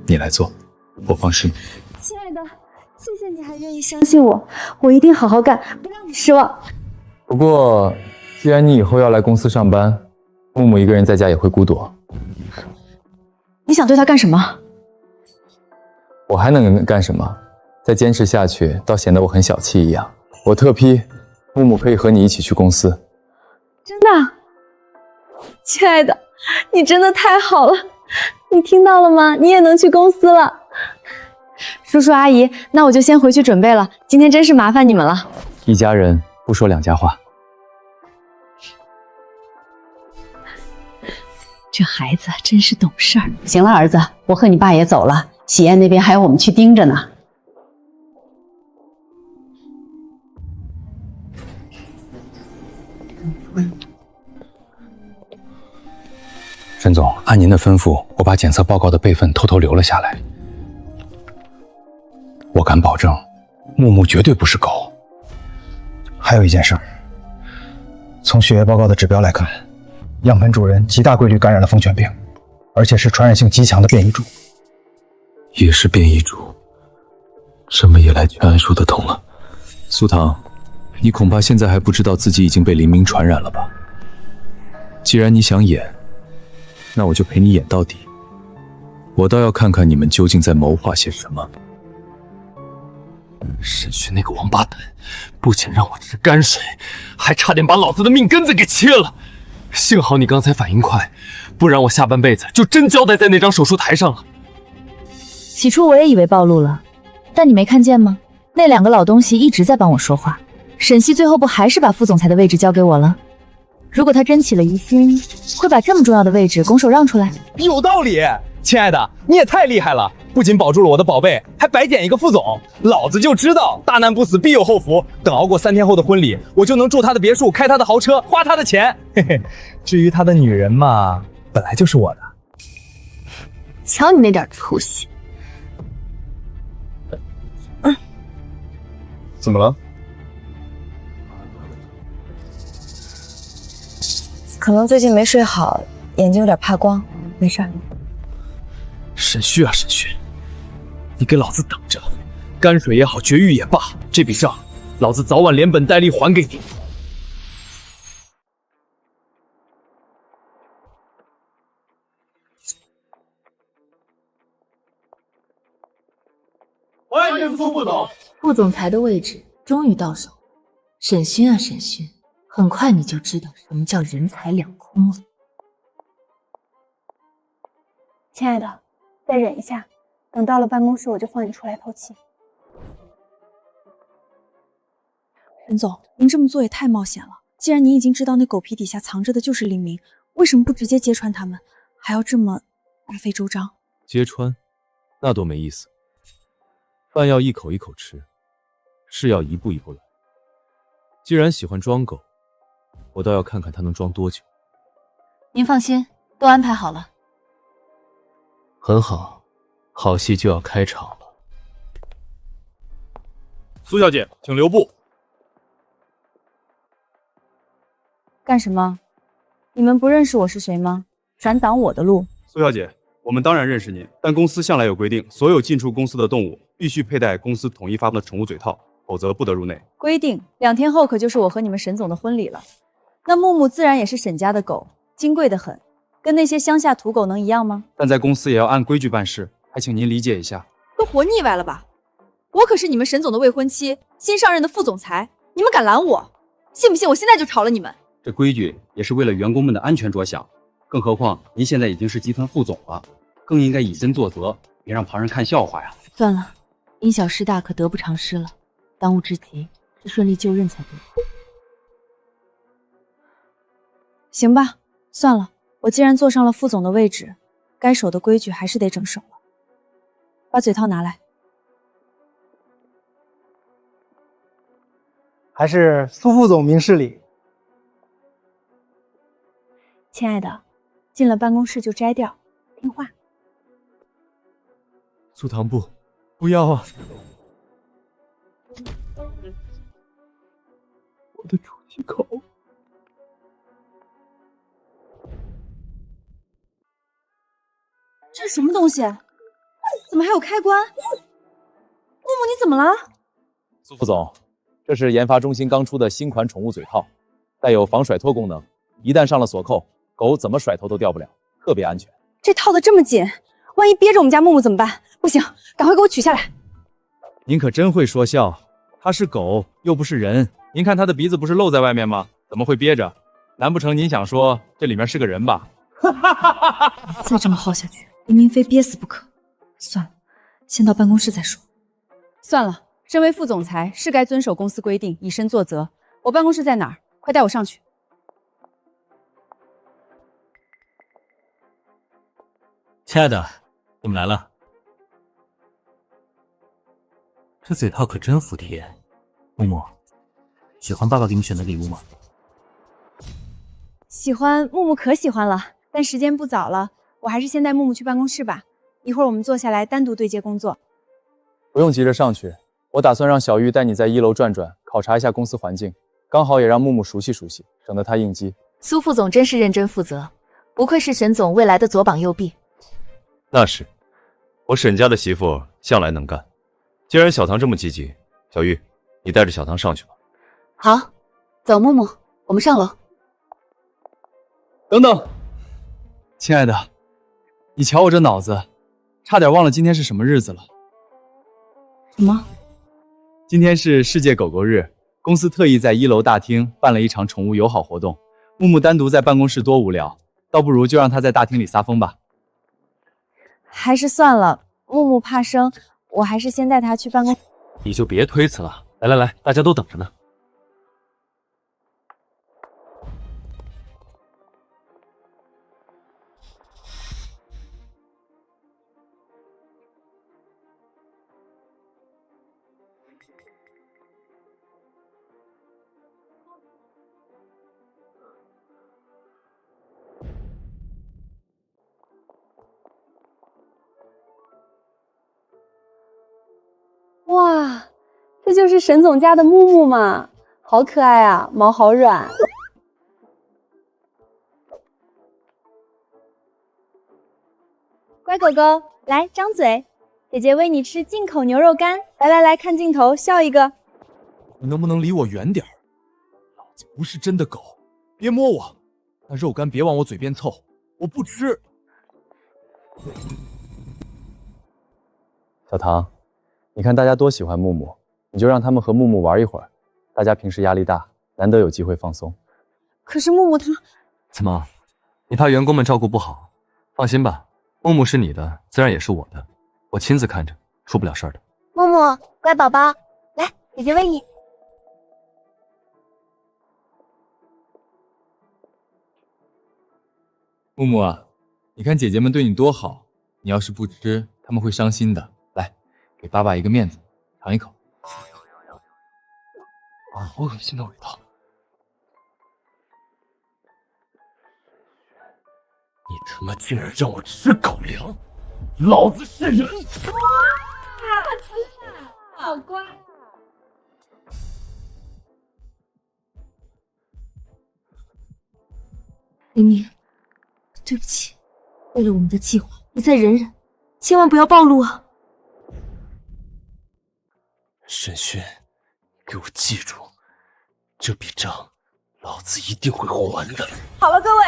你来做，我放心。亲爱的，谢谢你还愿意相信我，我一定好好干，不让你失望。不过既然你以后要来公司上班，木木一个人在家也会孤独。你想对他干什么？我还能干什么？再坚持下去，倒显得我很小气一样。我特批木木可以和你一起去公司。真的？亲爱的，你真的太好了，你听到了吗？你也能去公司了。叔叔阿姨，那我就先回去准备了，今天真是麻烦你们了。一家人不说两家话。这孩子真是懂事儿。行了，儿子，我和你爸也走了，喜宴那边还有我们去盯着呢。沈总，按您的吩咐，我把检测报告的备份偷偷留了下来。我敢保证，木木绝对不是狗。还有一件事儿，从血液报告的指标来看，样本主人极大规律感染了疯犬病，而且是传染性极强的变异株。也是变异株，这么一来全说得通了。苏唐，你恐怕现在还不知道自己已经被林明传染了吧？既然你想演，那我就陪你演到底。我倒要看看你们究竟在谋划些什么。沈勋那个王八蛋，不仅让我吃泔水，还差点把老子的命根子给切了。幸好你刚才反应快，不然我下半辈子就真交代在那张手术台上了。起初我也以为暴露了，但你没看见吗？那两个老东西一直在帮我说话。沈西最后不还是把副总裁的位置交给我了？如果他真起了疑心，会把这么重要的位置拱手让出来？有道理，亲爱的，你也太厉害了，不仅保住了我的宝贝，还白捡一个副总。老子就知道大难不死必有后福，等熬过3天后的婚礼，我就能住他的别墅，开他的豪车，花他的钱。嘿嘿，至于他的女人嘛，本来就是我的。瞧你那点粗心。怎么了？可能最近没睡好，眼睛有点怕光，没事儿。沈旭啊，沈旭，你给老子等着！泔水也好，绝育也罢，这笔账老子早晚连本带利还给你。欢迎苏副总。副总裁的位置终于到手，沈勋啊沈勋，很快你就知道什么叫人财两空了。亲爱的，再忍一下，等到了办公室我就放你出来透气。沈总，您这么做也太冒险了。既然您已经知道那狗皮底下藏着的就是林明，为什么不直接揭穿他们，还要这么大费周章？揭穿，那多没意思。饭要一口一口吃，事要一步一步来。既然喜欢装狗，我倒要看看他能装多久。您放心，都安排好了。很好，好戏就要开场了。苏小姐，请留步。干什么？你们不认识我是谁吗？敢挡我的路？苏小姐，我们当然认识您，但公司向来有规定，所有进出公司的动物必须佩戴公司统一发放的宠物嘴套，否则不得入内。规定2天后可就是我和你们沈总的婚礼了，那木木自然也是沈家的狗，金贵得很，跟那些乡下土狗能一样吗？但在公司也要按规矩办事，还请您理解一下。都活腻歪了吧？我可是你们沈总的未婚妻，新上任的副总裁，你们敢拦我？信不信我现在就炒了你们？这规矩也是为了员工们的安全着想，更何况您现在已经是集团副总了，更应该以身作则，别让旁人看笑话呀。算了，因小失大可得不偿失了，当务之急是顺利就任才对。行吧，算了，我既然坐上了副总的位置，该守的规矩还是得整守了。把嘴套拿来。还是苏副总明事理。亲爱的，进了办公室就摘掉，听话。苏唐布，不要啊！我的出气口。这是什么东西？怎么还有开关？木木，你怎么了？苏副总，这是研发中心刚出的新款宠物嘴套，带有防甩脱功能，一旦上了锁扣，狗怎么甩头都掉不了，特别安全。这套的这么紧，万一憋着我们家木木怎么办？不行，赶快给我取下来。您可真会说笑，它是狗又不是人，您看它的鼻子不是露在外面吗？怎么会憋着？难不成您想说这里面是个人吧？再这么耗下去，林明非憋死不可。算了，先到办公室再说。算了，身为副总裁，是该遵守公司规定，以身作则。我办公室在哪儿？快带我上去。亲爱的，你们来了。这嘴套可真服帖。木木，喜欢爸爸给你选的礼物吗？喜欢，木木可喜欢了。但时间不早了，我还是先带木木去办公室吧。一会儿我们坐下来单独对接工作。不用急着上去，我打算让小玉带你在1楼转转，考察一下公司环境，刚好也让木木熟悉熟悉，省得他应激。苏副总真是认真负责，不愧是沈总未来的左膀右臂。那是，我沈家的媳妇向来能干。既然小唐这么积极，小玉，你带着小唐上去吧。好，走，木木，我们上楼。等等，亲爱的，你瞧我这脑子，差点忘了今天是什么日子了。什么？今天是世界狗狗日，公司特意在1楼大厅办了一场宠物友好活动。木木单独在办公室多无聊，倒不如就让他在大厅里撒疯吧。还是算了，木木怕生，我还是先带他去办公。你就别推辞了，来来来，大家都等着呢。哇，这就是沈总家的木木嘛，好可爱啊，毛好软。乖狗狗，来张嘴，姐姐喂你吃进口牛肉干。来来来，看镜头，笑一个。你能不能离我远点儿？老子不是真的狗，别摸我。那肉干别往我嘴边凑，我不吃。小唐，你看大家多喜欢木木，你就让他们和木木玩一会儿。大家平时压力大，难得有机会放松。可是木木他……怎么，你怕员工们照顾不好？放心吧，木木是你的，自然也是我的，我亲自看着，出不了事儿的。木木，乖宝宝，来，姐姐喂你。木木啊，你看姐姐们对你多好，你要是不吃，他们会伤心的。来，给爸爸一个面子，尝一口。啊，好恶心的味道！你他妈竟然让我吃狗粮，老子是人！好乖。黎明，对不起，为了我们的计划，你再忍忍，千万不要暴露啊！沈勋，给我记住，这笔账老子一定会还的。好了，各位，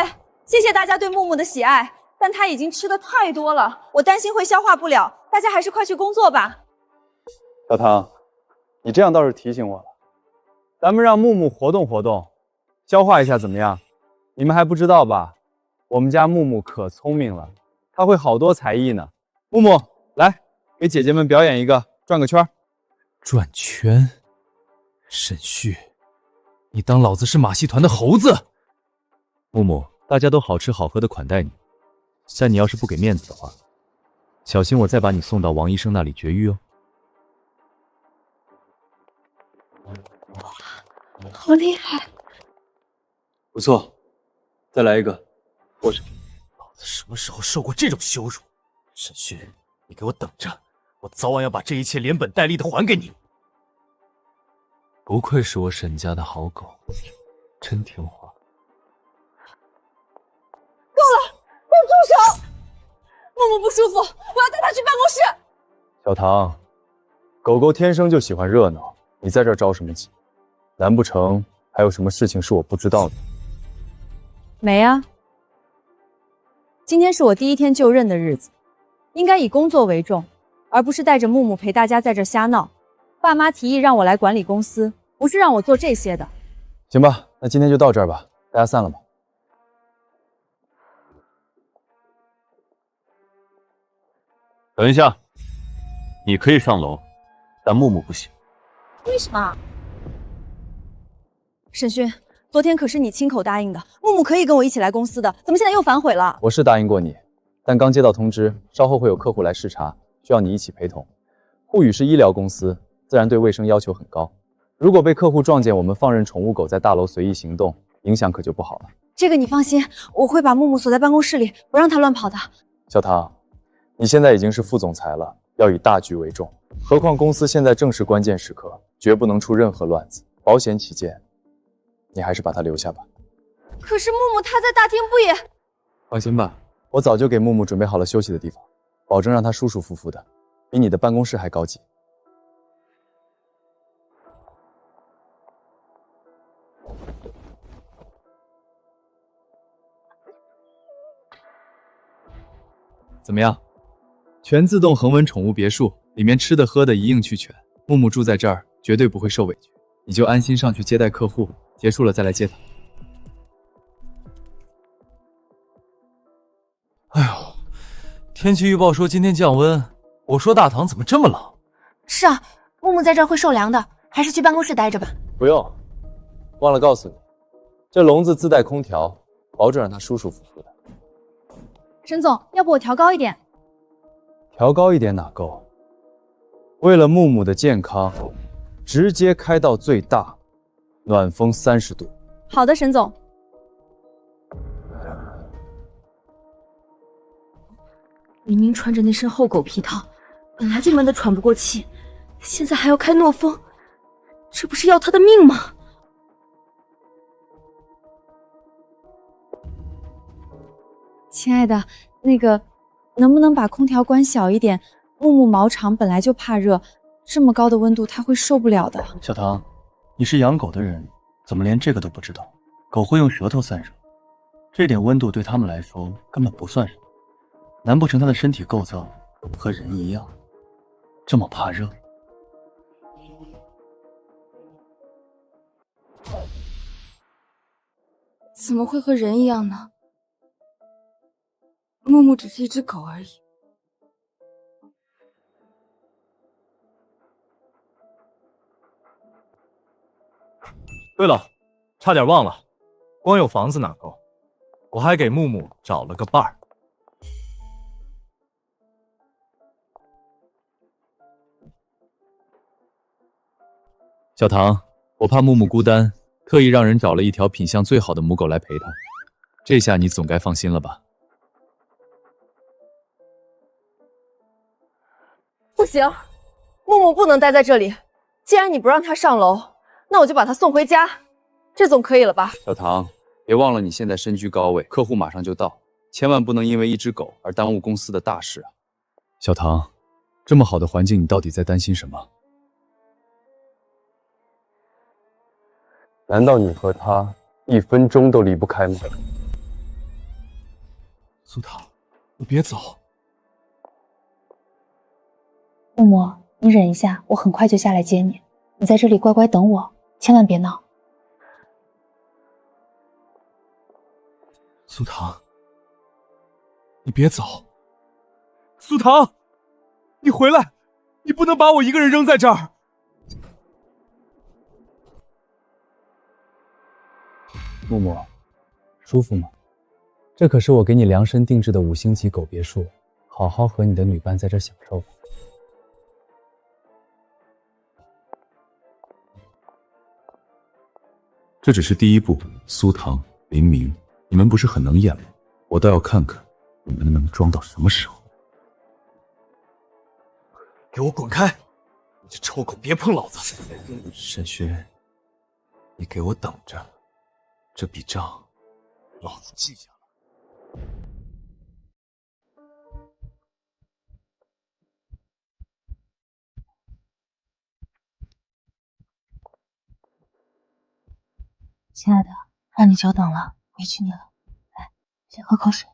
谢谢大家对木木的喜爱，但他已经吃的太多了，我担心会消化不了，大家还是快去工作吧。小唐，你这样倒是提醒我了，咱们让木木活动活动，消化一下怎么样？你们还不知道吧？我们家木木可聪明了，他会好多才艺呢。木木，来，给姐姐们表演一个，转个圈。转圈？沈旭，你当老子是马戏团的猴子？木木，大家都好吃好喝的款待你，但你要是不给面子的话，小心我再把你送到王医生那里绝育哦。好厉害！不错，再来一个，或者老子什么时候受过这种羞辱？沈勋，你给我等着，我早晚要把这一切连本带利的还给你。不愧是我沈家的好狗，真听话。够了，给我住手！木木不舒服，我要带他去办公室。小唐，狗狗天生就喜欢热闹，你在这儿着什么急？难不成还有什么事情是我不知道的？没啊，今天是我第一天就任的日子，应该以工作为重，而不是带着木木陪大家在这瞎闹。爸妈提议让我来管理公司，不是让我做这些的。行吧，那今天就到这儿吧，大家散了吧。等一下，你可以上楼，但木木不行。为什么？沈勋，昨天可是你亲口答应的，木木可以跟我一起来公司的，怎么现在又反悔了？我是答应过你，但刚接到通知，稍后会有客户来视察，需要你一起陪同。沪宇是医疗公司，自然对卫生要求很高。如果被客户撞见我们放任宠物狗在大楼随意行动，影响可就不好了。这个你放心，我会把木木锁在办公室里，不让他乱跑的。小唐，你现在已经是副总裁了，要以大局为重。何况公司现在正是关键时刻，绝不能出任何乱子。保险起见，你还是把他留下吧。可是木木他在大厅不也……放心吧，我早就给木木准备好了休息的地方，保证让他舒舒服服的，比你的办公室还高级。怎么样？全自动恒温宠物别墅，里面吃的喝的一应俱全。木木住在这儿，绝对不会受委屈。你就安心上去接待客户，结束了再来接他。哎呦，天气预报说今天降温，我说大堂怎么这么冷？是啊，木木在这儿会受凉的，还是去办公室待着吧。不用，忘了告诉你，这笼子自带空调，保准让它舒舒服服的。沈总，要不我调高一点？调高一点哪够？为了木木的健康，直接开到最大，暖风30度。好的，沈总。明明穿着那身厚狗皮套，本来就闷得喘不过气，现在还要开诺风，这不是要他的命吗？亲爱的，那个，能不能把空调关小一点？木木毛长本来就怕热，这么高的温度它会受不了的。小唐，你是养狗的人，怎么连这个都不知道？狗会用舌头散热，这点温度对它们来说根本不算什么。难不成它的身体构造和人一样，这么怕热？怎么会和人一样呢？木木只是一只狗而已。对了，差点忘了，光有房子哪够，我还给木木找了个伴儿。小唐，我怕木木孤单，特意让人找了一条品相最好的母狗来陪他。这下你总该放心了吧？不行，木木不能待在这里。既然你不让他上楼，那我就把他送回家，这总可以了吧？小唐，别忘了你现在身居高位，客户马上就到，千万不能因为一只狗而耽误公司的大事啊！小唐，这么好的环境，你到底在担心什么？难道你和他1分钟都离不开吗？苏唐，你别走。木木，你忍一下，我很快就下来接你。你在这里乖乖等我，千万别闹。苏唐，你别走。苏唐，你回来，你不能把我一个人扔在这儿。木木，舒服吗？这可是我给你量身定制的5星级狗别墅，好好和你的女伴在这享受吧。这只是第一步，苏唐、林明，你们不是很能演吗？我倒要看看你们能装到什么时候。给我滚开！你这臭狗，别碰老子！沈轩，你给我等着，这笔账老子记下了。亲爱的，让你久等了，委屈你了。来，先喝口水。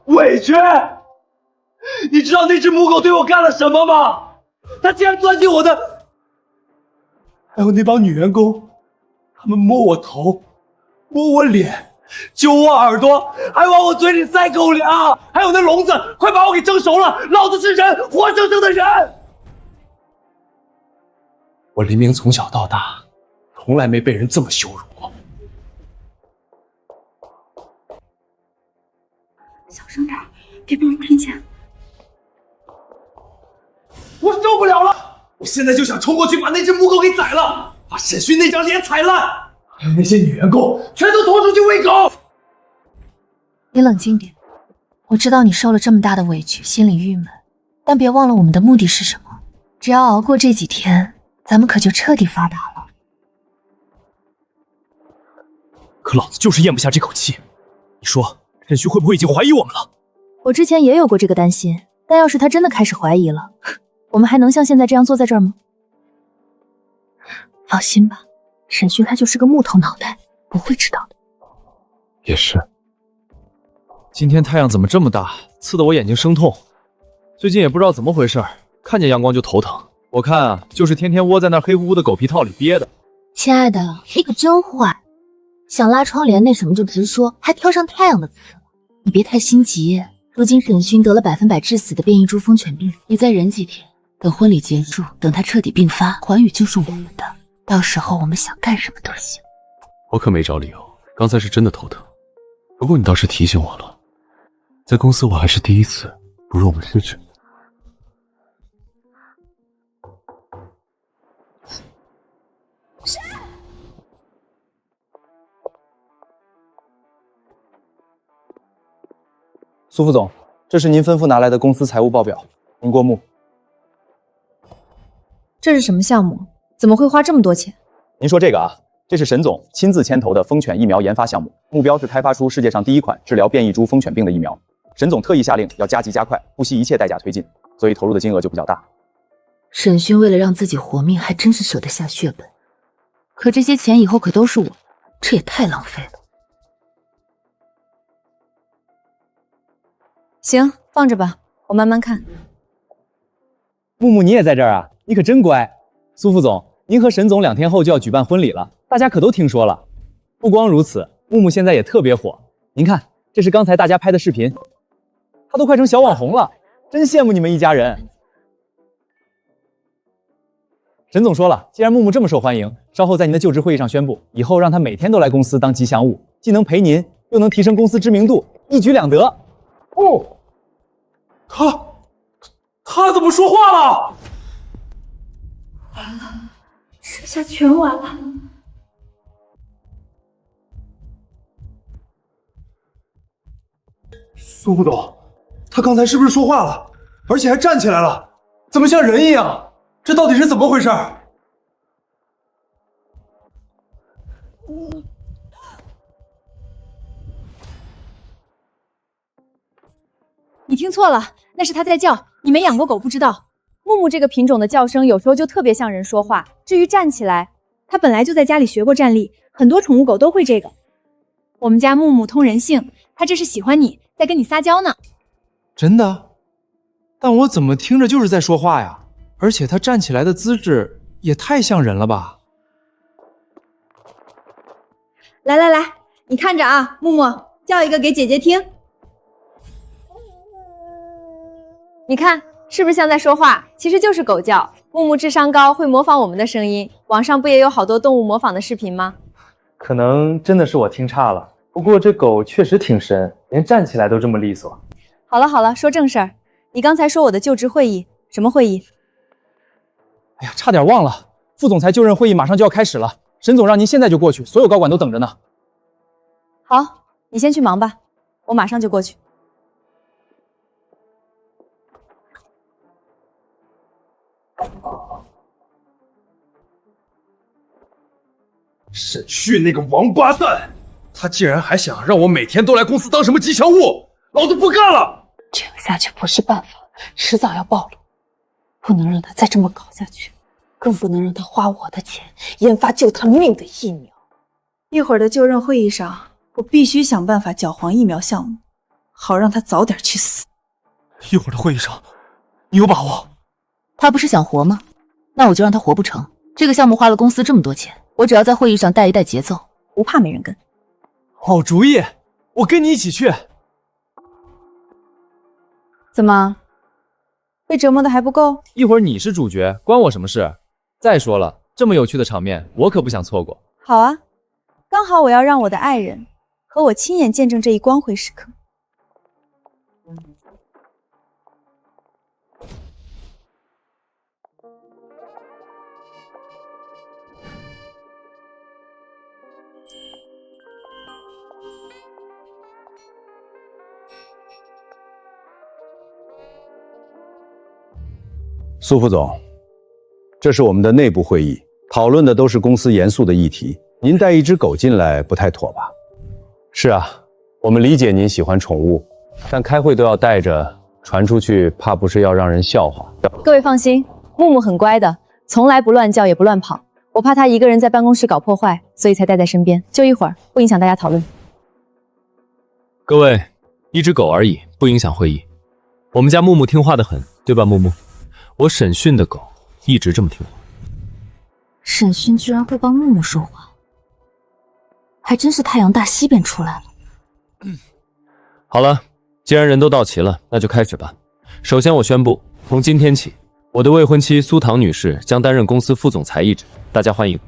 委屈！你知道那只母狗对我干了什么吗？它竟然钻进我的……还有那帮女员工，他们摸我头，摸我脸，揪我耳朵，还往我嘴里塞狗粮，还有那笼子，快把我给蒸熟了！老子是人，活生生的人。我黎明从小到大，从来没被人这么羞辱过。小声点，别被人听见。我受不了了！我现在就想冲过去把那只母狗给宰了，把沈勋那张脸踩烂，还有那些女员工全都拖出去喂狗。你冷静点，我知道你受了这么大的委屈，心里郁闷，但别忘了我们的目的是什么。只要熬过这几天，咱们可就彻底发达了。可老子就是咽不下这口气。你说沈勋会不会已经怀疑我们了？我之前也有过这个担心，但要是他真的开始怀疑了，我们还能像现在这样坐在这儿吗？放心吧，沈勋他就是个木头脑袋，不会知道的。也是。今天太阳怎么这么大，刺得我眼睛生痛。最近也不知道怎么回事，看见阳光就头疼。我看啊，就是天天窝在那黑乎乎的狗皮套里憋的。亲爱的，你可真坏，想拉窗帘那什么就直说，还挑上太阳的刺。你别太心急，如今沈勋得了100%致死的变异株疯犬病，你再忍几天，等婚礼结束，等他彻底病发，寰宇就是我们的，到时候我们想干什么都行。我可没找理由，刚才是真的头疼。不过你倒是提醒我了，在公司我还是第一次不入我们失职。苏副总，这是您吩咐拿来的公司财务报表，您过目。这是什么项目？怎么会花这么多钱？您说这个啊，这是沈总亲自牵头的疯犬疫苗研发项目，目标是开发出世界上第一款治疗变异株疯犬病的疫苗。沈总特意下令要加急加快，不惜一切代价推进，所以投入的金额就比较大。沈勋为了让自己活命，还真是舍得下血本。可这些钱以后可都是我，这也太浪费了。行，放着吧，我慢慢看。木木，你也在这儿啊？你可真乖。苏副总，您和沈总2天后就要举办婚礼了，大家可都听说了。不光如此，木木现在也特别火。您看，这是刚才大家拍的视频，他都快成小网红了，真羡慕你们一家人。沈总说了，既然木木这么受欢迎，稍后在您的就职会议上宣布，以后让他每天都来公司当吉祥物，既能陪您，又能提升公司知名度，一举两得。哦，他怎么说话了？完了，这下全完了。苏副总，他刚才是不是说话了？而且还站起来了，怎么像人一样？这到底是怎么回事？你听错了，那是他在叫。你没养过狗不知道，木木这个品种的叫声有时候就特别像人说话。至于站起来，他本来就在家里学过站立，很多宠物狗都会这个。我们家木木通人性，他这是喜欢你，在跟你撒娇呢。真的？但我怎么听着就是在说话呀？而且他站起来的姿势也太像人了吧？来来来，你看着啊，木木叫一个给姐姐听。你看是不是像在说话？其实就是狗叫。木木智商高，会模仿我们的声音，网上不也有好多动物模仿的视频吗？可能真的是我听差了，不过这狗确实挺神，连站起来都这么利索。好了好了，说正事儿。你刚才说我的就职会议，什么会议？哎呀，差点忘了，副总裁就任会议马上就要开始了，沈总让您现在就过去，所有高管都等着呢。好，你先去忙吧，我马上就过去。沈旭那个王八蛋，他竟然还想让我每天都来公司当什么吉祥物，老子不干了！这样下去不是办法，迟早要暴露，不能让他再这么搞下去，更不能让他花我的钱研发救他命的疫苗。一会儿的就任会议上，我必须想办法搅黄疫苗项目，好让他早点去死。一会儿的会议上，你有把握？他不是想活吗？那我就让他活不成。这个项目花了公司这么多钱，我只要在会议上带一带节奏，不怕没人跟。好主意，我跟你一起去。怎么，被折磨的还不够？一会儿你是主角，关我什么事？再说了，这么有趣的场面，我可不想错过。好啊，刚好我要让我的爱人和我亲眼见证这一光辉时刻。苏副总，这是我们的内部会议，讨论的都是公司严肃的议题。您带一只狗进来不太妥吧？是啊，我们理解您喜欢宠物，但开会都要带着，传出去怕不是要让人笑话。各位放心，木木很乖的，从来不乱叫也不乱跑。我怕他一个人在办公室搞破坏，所以才带在身边，就一会儿，不影响大家讨论。各位，一只狗而已，不影响会议。我们家木木听话的很，对吧，木木？我审讯的狗一直这么听话。审讯居然会帮木木说话，还真是太阳大西边出来了。好了，既然人都到齐了，那就开始吧。首先，我宣布，从今天起，我的未婚妻苏唐女士将担任公司副总裁一职，大家欢迎。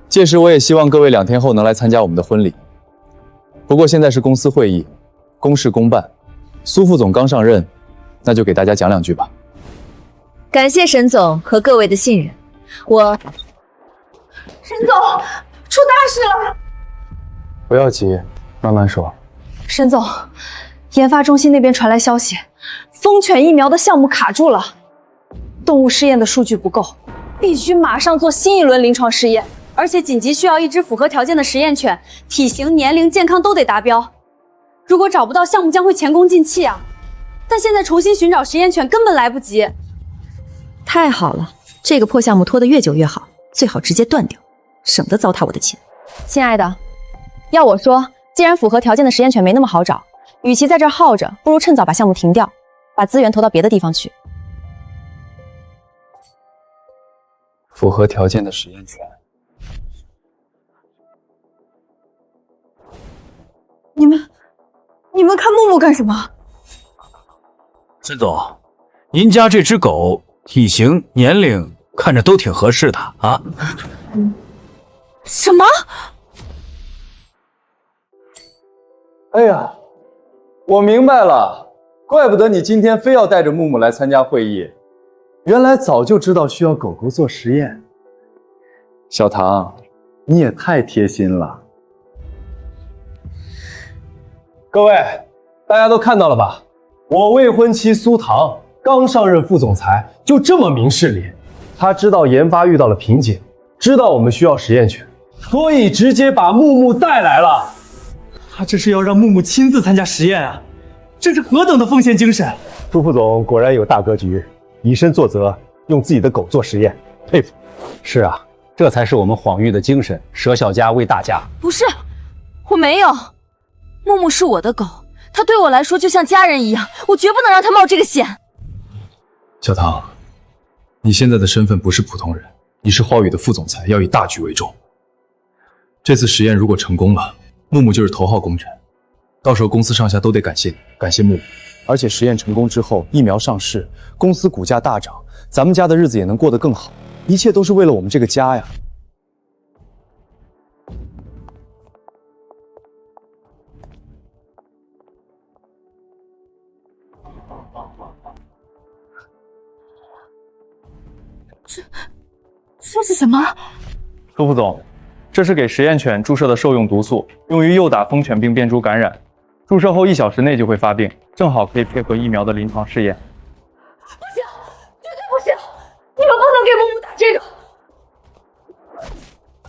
届时我也希望各位2天后能来参加我们的婚礼。不过现在是公司会议，公事公办。苏副总刚上任，那就给大家讲2句吧。感谢沈总和各位的信任，沈总，出大事了！不要急，慢慢说。沈总，研发中心那边传来消息，疯犬疫苗的项目卡住了，动物试验的数据不够，必须马上做新一轮临床试验，而且紧急需要一只符合条件的实验犬，体型、年龄、健康都得达标。如果找不到，项目将会前功尽弃啊！但现在重新寻找实验犬根本来不及。太好了，这个破项目拖得越久越好，最好直接断掉，省得糟蹋我的钱。亲爱的，要我说，既然符合条件的实验犬没那么好找，与其在这儿耗着，不如趁早把项目停掉，把资源投到别的地方去。符合条件的实验犬。你们看木木干什么？沈总，您家这只狗体型、年龄看着都挺合适的啊。什么？哎呀，我明白了，怪不得你今天非要带着木木来参加会议，原来早就知道需要狗狗做实验。小唐，你也太贴心了。各位，大家都看到了吧？我未婚妻苏唐刚上任副总裁，就这么明事理。她知道研发遇到了瓶颈，知道我们需要实验犬，所以直接把木木带来了。他这是要让木木亲自参加实验啊！这是何等的奉献精神！朱副总果然有大格局，以身作则，用自己的狗做实验，佩服。是啊，这才是我们晃玉的精神，舍小家为大家。不是，我没有。木木是我的狗，它对我来说就像家人一样，我绝不能让它冒这个险。小唐，你现在的身份不是普通人，你是浩宇的副总裁，要以大局为重。这次实验如果成功了，木木就是头号功臣，到时候公司上下都得感谢你，感谢木木。而且实验成功之后，疫苗上市，公司股价大涨，咱们家的日子也能过得更好，一切都是为了我们这个家呀。这是什么？苏副总，这是给实验犬注射的兽用毒素，用于诱打疯犬病变株感染。注射后1小时内就会发病，正好可以配合疫苗的临床试验。不行，绝对不行！你们不能给木木打这个！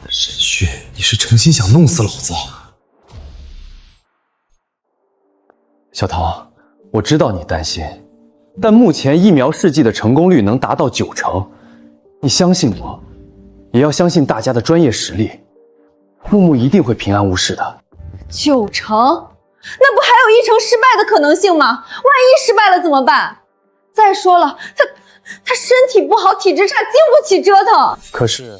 沈旭，你是诚心想弄死老子？小唐，我知道你担心，但目前疫苗试剂的成功率能达到90%，你相信我，也要相信大家的专业实力。木木一定会平安无事的。90%？那不还有1成失败的可能性吗？万一失败了怎么办？再说了，他身体不好，体质差，经不起折腾。可是，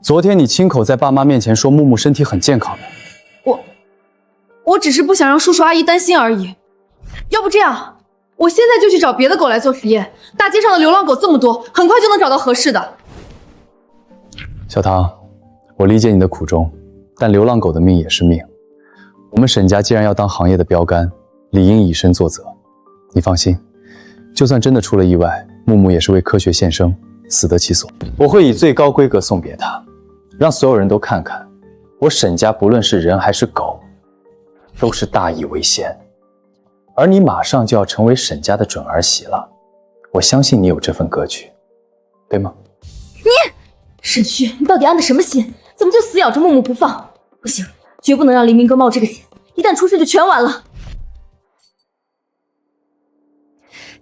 昨天你亲口在爸妈面前说木木身体很健康的。我只是不想让叔叔阿姨担心而已。要不这样，我现在就去找别的狗来做实验。大街上的流浪狗这么多，很快就能找到合适的。小唐，我理解你的苦衷，但流浪狗的命也是命。我们沈家既然要当行业的标杆，理应以身作则。你放心，就算真的出了意外，木木也是为科学献身，死得其所。我会以最高规格送别他，让所有人都看看，我沈家不论是人还是狗，都是大义为先。而你马上就要成为沈家的准儿媳了，我相信你有这份格局，对吗？沈旭，你到底安的什么心？怎么就死咬着木木不放？不行，绝不能让黎明哥冒这个险，一旦出事就全完了。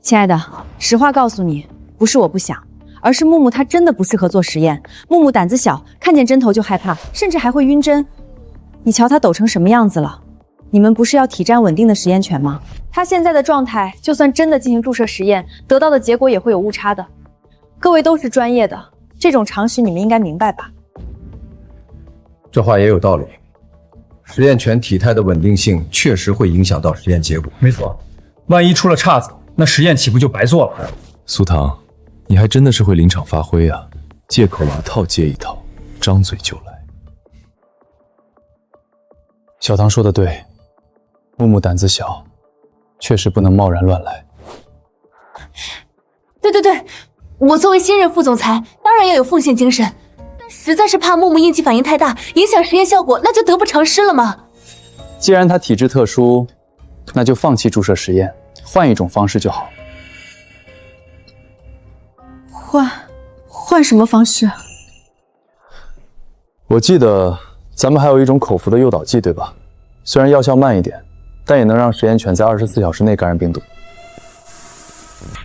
亲爱的，实话告诉你，不是我不想，而是木木他真的不适合做实验。木木胆子小，看见针头就害怕，甚至还会晕针。你瞧他抖成什么样子了？你们不是要体战稳定的实验犬吗？他现在的状态，就算真的进行注射实验，得到的结果也会有误差的。各位都是专业的，这种常识你们应该明白吧？这话也有道理。实验犬体态的稳定性确实会影响到实验结果。没错，万一出了岔子，那实验岂不就白做了？苏唐，你还真的是会临场发挥啊！借口一套接一套，张嘴就来。小唐说的对，木木胆子小，确实不能贸然乱来。对，我作为新任副总裁，当然要有奉献精神，但实在是怕木木应激反应太大，影响实验效果，那就得不偿失了嘛。既然他体质特殊，那就放弃注射实验，换一种方式就好。换什么方式？我记得咱们还有一种口服的诱导剂，对吧？虽然药效慢一点，但也能让实验犬在24小时内感染病毒。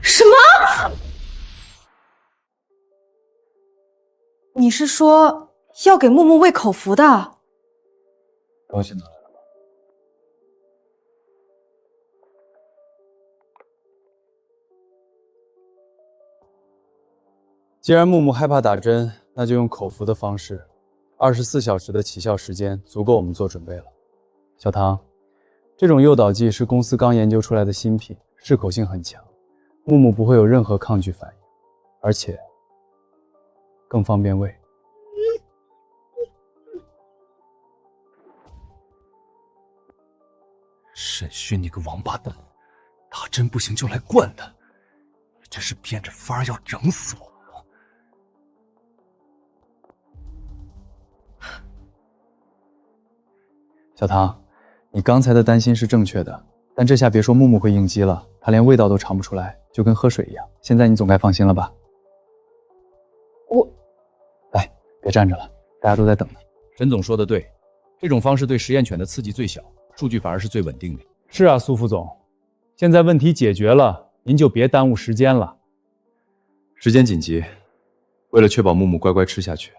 什么？你是说要给木木喂口服的？东西拿来了吗？既然木木害怕打针，那就用口服的方式。24小时的起效时间足够我们做准备了。小唐，这种诱导剂是公司刚研究出来的新品，适口性很强，木木不会有任何抗拒反应，而且更方便喂。沈勋，你个王八蛋，打针不行就来惯他，你这是变着法儿要整死我！小唐，你刚才的担心是正确的，但这下别说木木会应激了，他连味道都尝不出来，就跟喝水一样。现在你总该放心了吧？来，别站着了，大家都在等呢。沈总说的对，这种方式对实验犬的刺激最小，数据反而是最稳定的。是啊，苏副总，现在问题解决了，您就别耽误时间了。时间紧急，为了确保木木乖乖吃下去，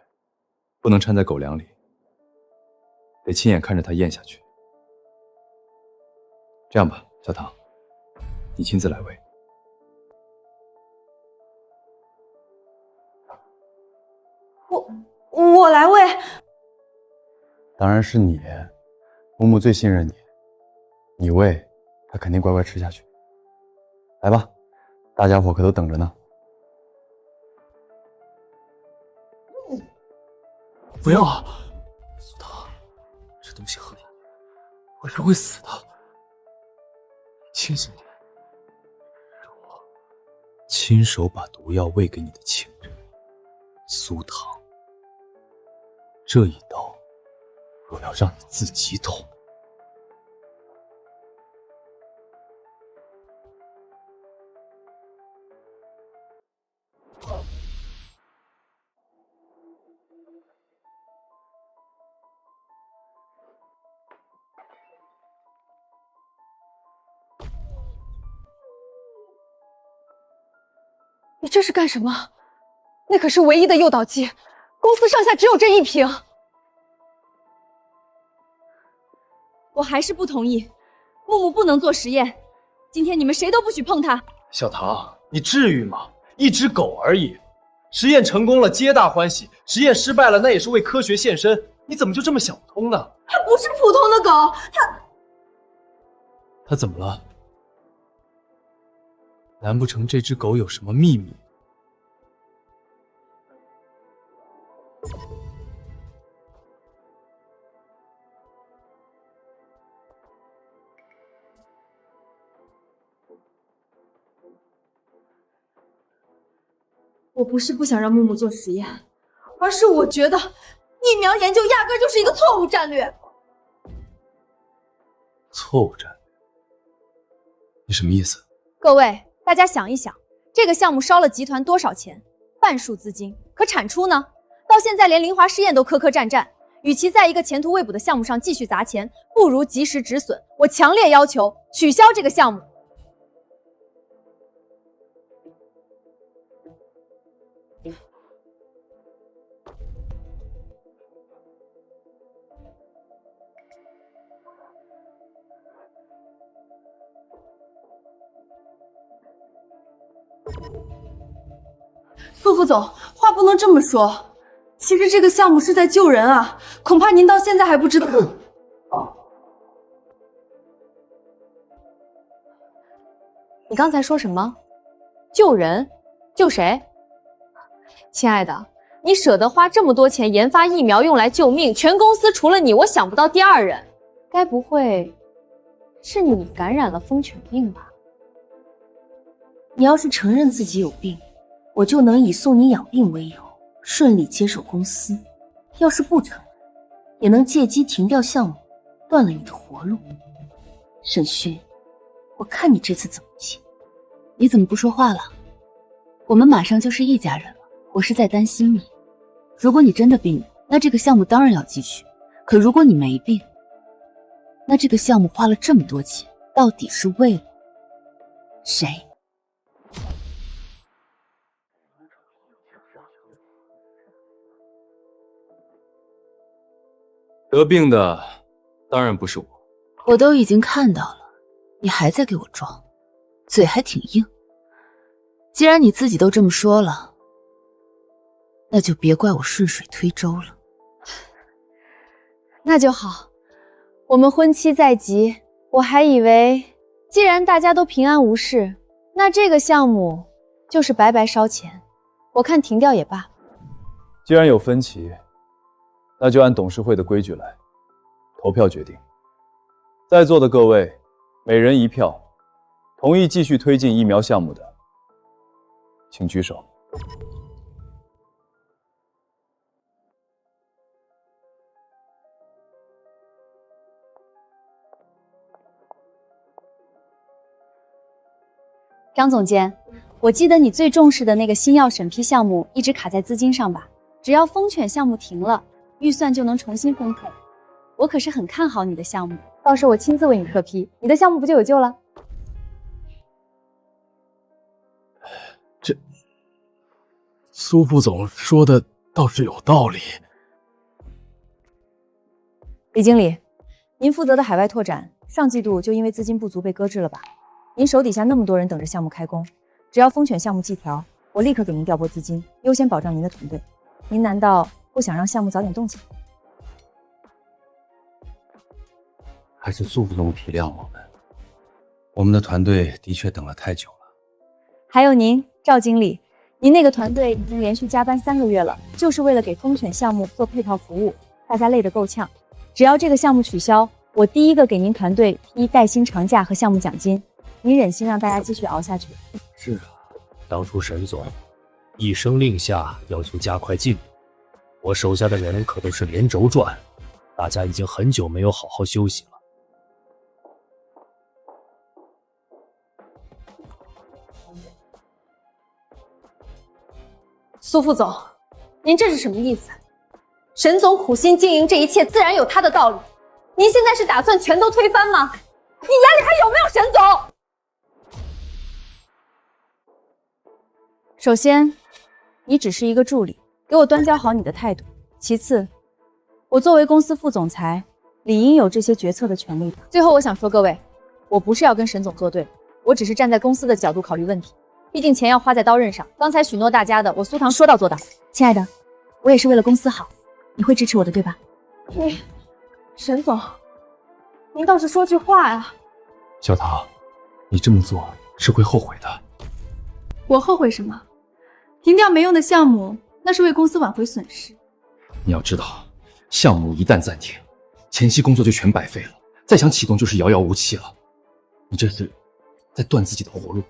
不能掺在狗粮里，得亲眼看着它咽下去。这样吧，小唐，你亲自来喂。我来喂。当然是你，木木最信任你，你喂，它肯定乖乖吃下去。来吧，大家伙可都等着呢。不要啊，苏唐，这东西很辣，我是会死的。清醒点，是我亲手把毒药喂给你的情人苏唐。这一刀，我要让你自己捅。你这是干什么？那可是唯一的诱导剂，公司上下只有这一瓶。我还是不同意，木木不能做实验。今天你们谁都不许碰它。小唐，你至于吗？一只狗而已，实验成功了皆大欢喜，实验失败了那也是为科学献身。你怎么就这么想不通呢？它不是普通的狗，他怎么了？难不成这只狗有什么秘密？我不是不想让木木做实验，而是我觉得疫苗研究压根就是一个错误战略。错误战略？你什么意思？各位，大家想一想，这个项目烧了集团多少钱？半数资金，可产出呢？到现在连林华试验都磕战战。与其在一个前途未卜的项目上继续砸钱，不如及时止损。我强烈要求取消这个项目。苏副总，话不能这么说。其实这个项目是在救人啊，恐怕您到现在还不知道。你刚才说什么？救人？救谁？亲爱的，你舍得花这么多钱研发疫苗用来救命，全公司除了你，我想不到第二人。该不会是你感染了疯犬病吧？你要是承认自己有病，我就能以送你养病为由，顺利接手公司；要是不承认，也能借机停掉项目，断了你的活路。沈勋，我看你这次怎么接。你怎么不说话了？我们马上就是一家人了，我是在担心你。如果你真的病了，那这个项目当然要继续。可如果你没病，那这个项目花了这么多钱，到底是为了谁？得病的当然不是我。我都已经看到了，你还在给我装，嘴还挺硬。既然你自己都这么说了，那就别怪我顺水推舟了。那就好，我们婚期在即，我还以为既然大家都平安无事，那这个项目就是白白烧钱，我看停掉也罢。既然有分歧，那就按董事会的规矩来，投票决定。在座的各位，每人一票，同意继续推进疫苗项目的，请举手。张总监，我记得你最重视的那个新药审批项目一直卡在资金上吧？只要疯犬项目停了，预算就能重新分配。我可是很看好你的项目，到时候我亲自为你特批，你的项目不就有救了？苏副总说的倒是有道理。李经理，您负责的海外拓展，上季度就因为资金不足被搁置了吧？您手底下那么多人等着项目开工，只要疯犬项目季调，我立刻给您调拨资金，优先保障您的团队。您难道不想让项目早点动起来？还是苏副总体谅我们的团队的确等了太久了。还有您，赵经理，您那个团队已经连续加班3个月了，就是为了给疯犬项目做配套服务，大家累得够呛。只要这个项目取消，我第一个给您团队批带薪长假和项目奖金。您忍心让大家继续熬下去？是啊，当初沈总一声令下，要求加快进度，我手下的人可都是连轴转，大家已经很久没有好好休息了。苏副总，您这是什么意思？沈总苦心经营这一切，自然有他的道理。您现在是打算全都推翻吗？你眼里还有没有沈总？首先，你只是一个助理，给我端交好你的态度。其次，我作为公司副总裁，理应有这些决策的权利吧。最后，我想说各位，我不是要跟沈总作对，我只是站在公司的角度考虑问题。毕竟钱要花在刀刃上，刚才许诺大家的，我苏唐说到做到。亲爱的，我也是为了公司好，你会支持我的对吧？沈总，您倒是说句话呀！小唐，你这么做是会后悔的。我后悔什么？停掉没用的项目，那是为公司挽回损失。你要知道，项目一旦暂停，前期工作就全白费了，再想启动就是遥遥无期了。你这是在断自己的活路。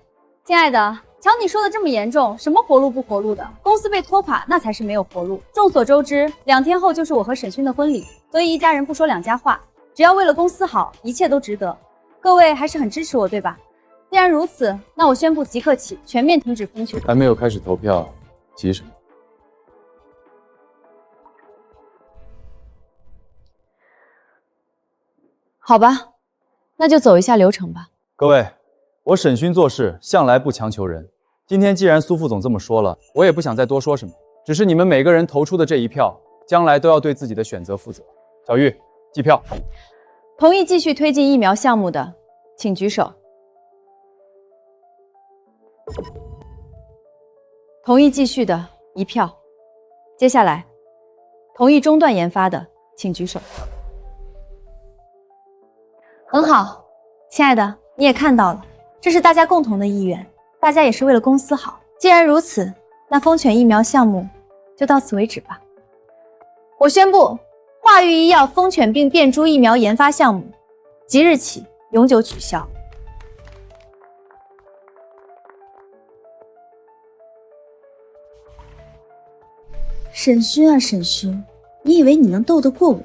亲爱的，瞧你说的这么严重，什么活路不活路的？公司被拖垮，那才是没有活路。众所周知，2天后就是我和沈勋的婚礼，所以一家人不说两家话，只要为了公司好，一切都值得。各位还是很支持我，对吧？既然如此，那我宣布即刻起全面停止疯犬。还没有开始投票，急什么？好吧，那就走一下流程吧。各位，我沈勋做事向来不强求人，今天既然苏副总这么说了，我也不想再多说什么。只是你们每个人投出的这一票，将来都要对自己的选择负责。小玉，计票。同意继续推进疫苗项目的，请举手。同意继续的1票。接下来，同意中断研发的，请举手。很好，亲爱的，你也看到了，这是大家共同的意愿，大家也是为了公司好。既然如此，那风犬疫苗项目就到此为止吧。我宣布，华域医药风犬病变株疫苗研发项目即日起永久取消。沈勋啊沈勋，你以为你能斗得过我？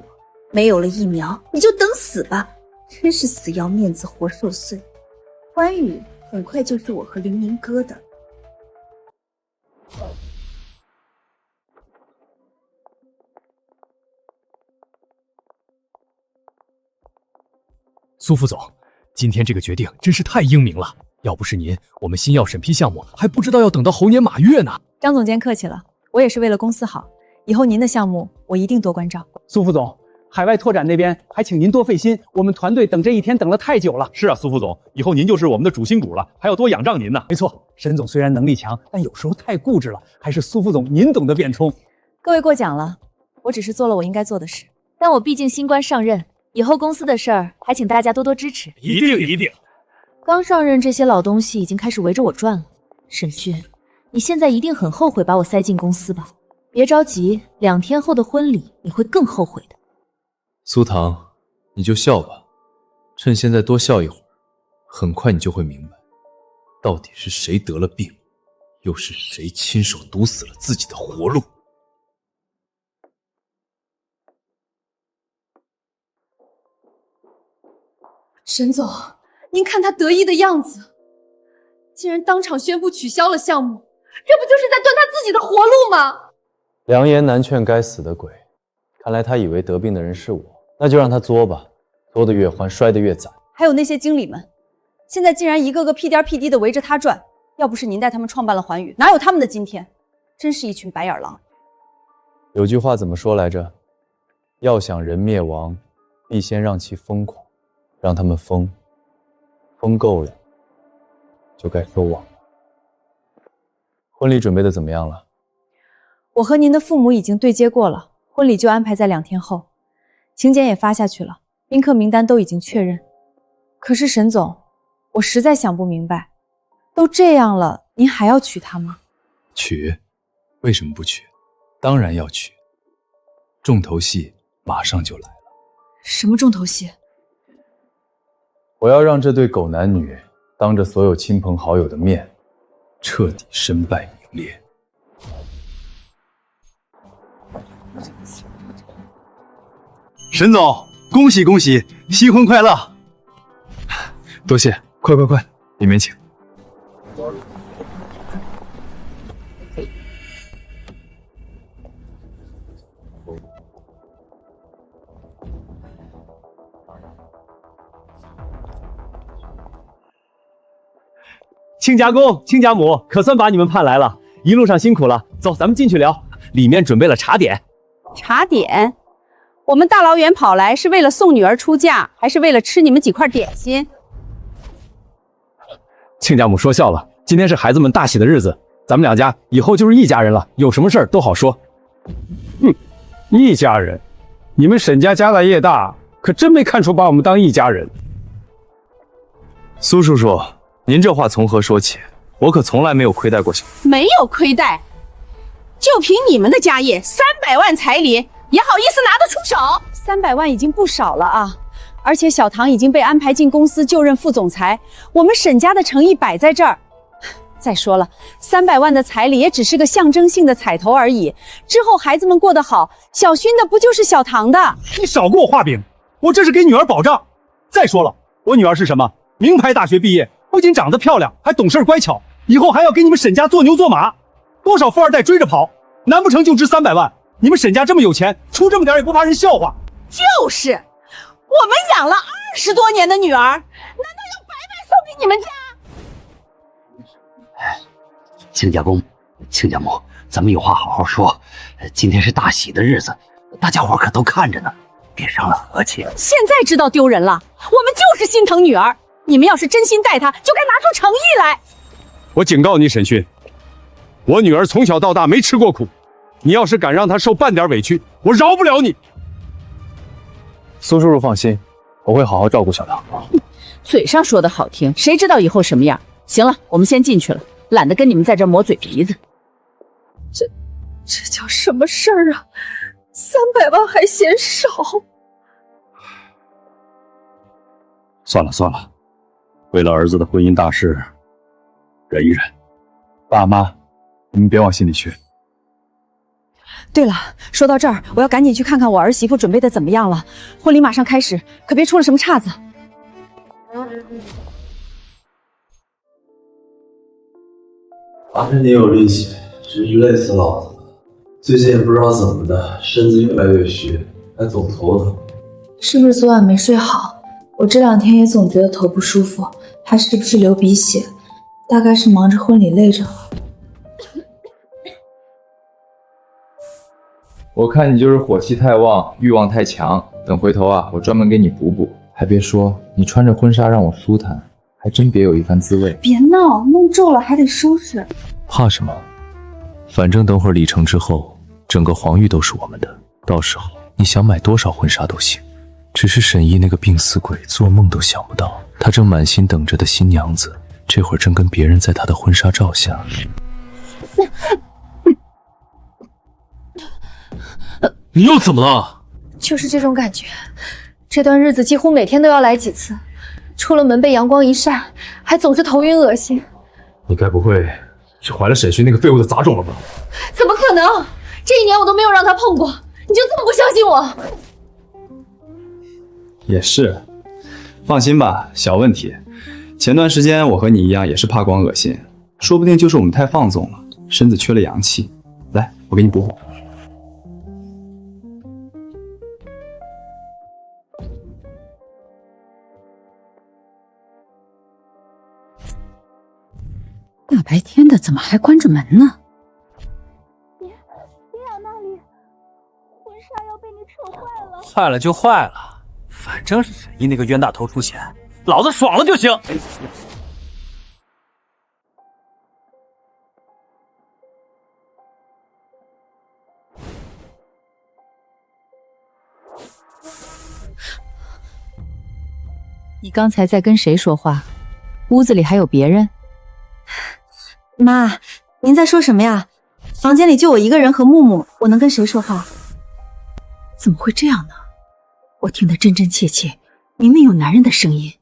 没有了疫苗，你就等死吧！真是死要面子活受罪。欢宇很快就是我和凌宁哥的。苏副总，今天这个决定真是太英明了。要不是您，我们新药审批项目还不知道要等到猴年马月呢。张总监客气了，我也是为了公司好，以后您的项目我一定多关照。苏副总，海外拓展那边还请您多费心，我们团队等这一天等了太久了。是啊，苏副总，以后您就是我们的主心骨了，还要多仰仗您呢。没错，沈总虽然能力强，但有时候太固执了，还是苏副总您懂得变通。各位过奖了，我只是做了我应该做的事。但我毕竟新官上任，以后公司的事儿还请大家多多支持。一定一定。刚上任，这些老东西已经开始围着我转了。沈勋，你现在一定很后悔把我塞进公司吧？别着急，2天后的婚礼你会更后悔的。苏唐，你就笑吧，趁现在多笑一会儿，很快你就会明白，到底是谁得了病，又是谁亲手堵死了自己的活路。沈总，您看他得意的样子，竟然当场宣布取消了项目，这不就是在断他自己的活路吗？良言难劝该死的鬼，看来他以为得病的人是我，那就让他作吧，作得越欢，摔得越惨。还有那些经理们，现在竟然一个个屁颠屁滴的围着他转，要不是您带他们创办了环宇，哪有他们的今天？真是一群白眼狼。有句话怎么说来着？要想人灭亡，必先让其疯狂，让他们疯够了，就该收网。婚礼准备的怎么样了？我和您的父母已经对接过了，婚礼就安排在2天后，请柬也发下去了，宾客名单都已经确认。可是沈总，我实在想不明白，都这样了，您还要娶她吗？娶？为什么不娶？当然要娶。重头戏马上就来了。什么重头戏？我要让这对狗男女当着所有亲朋好友的面，彻底身败名裂。沈总，恭喜恭喜，新婚快乐！多谢，快，里面请。亲家公、亲家母，可算把你们盼来了，一路上辛苦了。走，咱们进去聊，里面准备了茶点。茶点？我们大老远跑来是为了送女儿出嫁，还是为了吃你们几块点心？亲家母说笑了，今天是孩子们大喜的日子，咱们2家以后就是一家人了，有什么事儿都好说。一家人？你们沈家家大业大，可真没看出把我们当一家人。苏叔叔，您这话从何说起？我可从来没有亏待过小妹。没有亏待，就凭你们的家业，300万彩礼也好意思拿得出手？300万已经不少了啊！而且小唐已经被安排进公司就任副总裁，我们沈家的诚意摆在这儿。再说了，300万的彩礼也只是个象征性的彩头而已。之后孩子们过得好，小勋的不就是小唐的？你少给我画饼，我这是给女儿保障。再说了，我女儿是什么？名牌大学毕业，不仅长得漂亮，还懂事乖巧，以后还要给你们沈家做牛做马，多少富二代追着跑，难不成就值300万？你们沈家这么有钱，出这么点也不怕人笑话？就是，我们养了20多年的女儿，难道要白白送给你们家？亲家公、亲家母，咱们有话好好说。今天是大喜的日子，大家伙可都看着呢，别伤了和气。现在知道丢人了，我们就是心疼女儿。你们要是真心待她，就该拿出诚意来。我警告你，沈勋，我女儿从小到大没吃过苦，你要是敢让她受半点委屈，我饶不了你。苏叔叔放心，我会好好照顾小唐。嘴上说的好听，谁知道以后什么样？行了，我们先进去了，懒得跟你们在这磨嘴皮子。这叫什么事儿啊？300万还嫌少？算了算了，为了儿子的婚姻大事，忍一忍。爸妈，你们别往心里去。对了，说到这儿，我要赶紧去看看我儿媳妇准备的怎么样了。婚礼马上开始，可别出了什么岔子。还是你有力气，只是累死老子了。最近也不知道怎么的，身子越来越虚，还总头疼。是不是昨晚没睡好？我这2天也总觉得头不舒服，还是不是流鼻血？大概是忙着婚礼累着了。我看你就是火气太旺，欲望太强。等回头啊，我专门给你补补。还别说，你穿着婚纱让我舒坦，还真别有一番滋味。别闹，弄皱了还得收拾。怕什么？反正等会儿礼成之后，整个皇域都是我们的，到时候你想买多少婚纱都行。只是沈毅那个病死鬼做梦都想不到，他正满心等着的新娘子，这会儿正跟别人在他的婚纱照下。你又怎么了？就是这种感觉，这段日子几乎每天都要来几次，出了门被阳光一晒，还总是头晕恶心。你该不会是怀了沈勋那个废物的杂种了吧？怎么可能？这1年我都没有让他碰过，你就这么不相信我？也是，放心吧，小问题。前段时间我和你一样也是怕光恶心，说不定就是我们太放纵了，身子缺了阳气。来，我给你补补。大白天的怎么还关着门呢？别往那里，婚纱要被你扯坏了。坏了就坏了。反正是沈毅那个冤大头出钱，老子爽了就行。你刚才在跟谁说话？屋子里还有别人？妈，您在说什么呀？房间里就我一个人和木木，我能跟谁说话？怎么会这样呢？我听得真真切切，明明有男人的声音。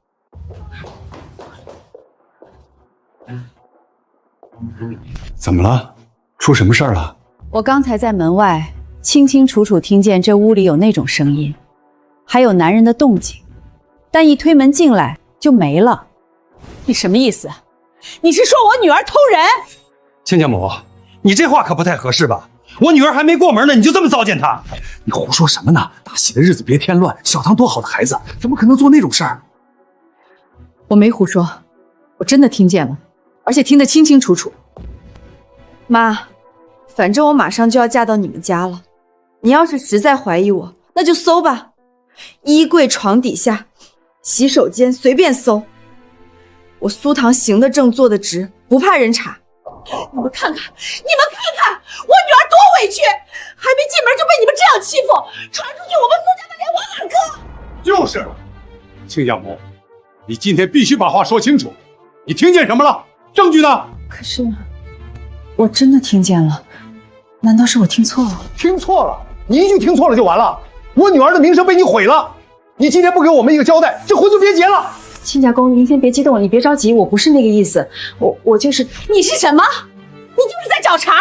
怎么了？出什么事儿了？我刚才在门外清清楚楚听见这屋里有那种声音，还有男人的动静，但一推门进来就没了。你什么意思？你是说我女儿偷人？亲家母，你这话可不太合适吧？我女儿还没过门呢，你就这么糟践她？你胡说什么呢？大喜的日子别添乱，小唐多好的孩子，怎么可能做那种事儿？我没胡说，我真的听见了，而且听得清清楚楚。妈，反正我马上就要嫁到你们家了，你要是实在怀疑我，那就搜吧，衣柜、床底下、洗手间随便搜。我苏唐行得正，坐得直，不怕人查。你们看看，我女儿多委屈，还没进门就被你们这样欺负，传出去我们苏家的脸往哪搁？就是，亲家母，你今天必须把话说清楚。你听见什么了？证据呢？可是，我真的听见了，难道是我听错了？听错了？你一句听错了就完了？我女儿的名声被你毁了，你今天不给我们一个交代，这婚就别结了。亲家公，您先别激动，你别着急，我不是那个意思，我就是……你是什么？你就是在找茬！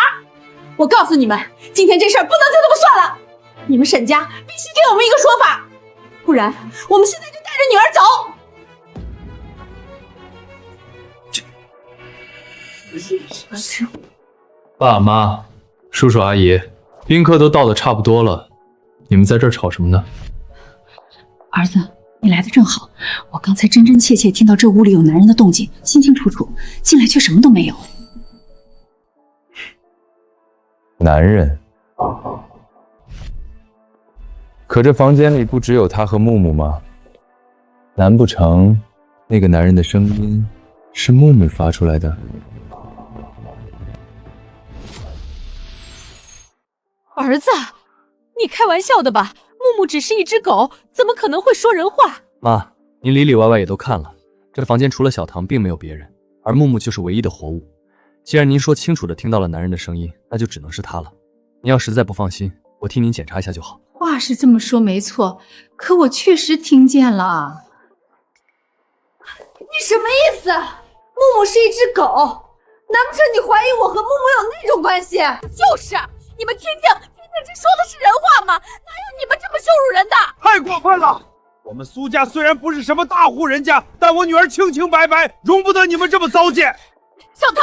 我告诉你们，今天这事儿不能就这么算了，你们沈家必须给我们一个说法，不然我们现在就带着女儿走。爸妈、叔叔阿姨，宾客都到的差不多了，你们在这儿吵什么呢？儿子，你来的正好，我刚才真真切切听到这屋里有男人的动静，清清楚楚，进来却什么都没有。男人。可这房间里不只有他和木木吗？难不成那个男人的声音是木木发出来的？儿子，你开玩笑的吧？木木只是一只狗，怎么可能会说人话？妈，您里里外外也都看了，这房间除了小唐并没有别人，而木木就是唯一的活物。既然您说清楚的听到了男人的声音，那就只能是他了。您要实在不放心，我替您检查一下就好。话是这么说没错，可我确实听见了。你什么意思？木木是一只狗，难不成你怀疑我和木木有那种关系？就是，你们听听，这说的是人话吗？哪有你们这么羞辱人的？太过分了！我们苏家虽然不是什么大户人家，但我女儿清清白白，容不得你们这么糟践。小唐，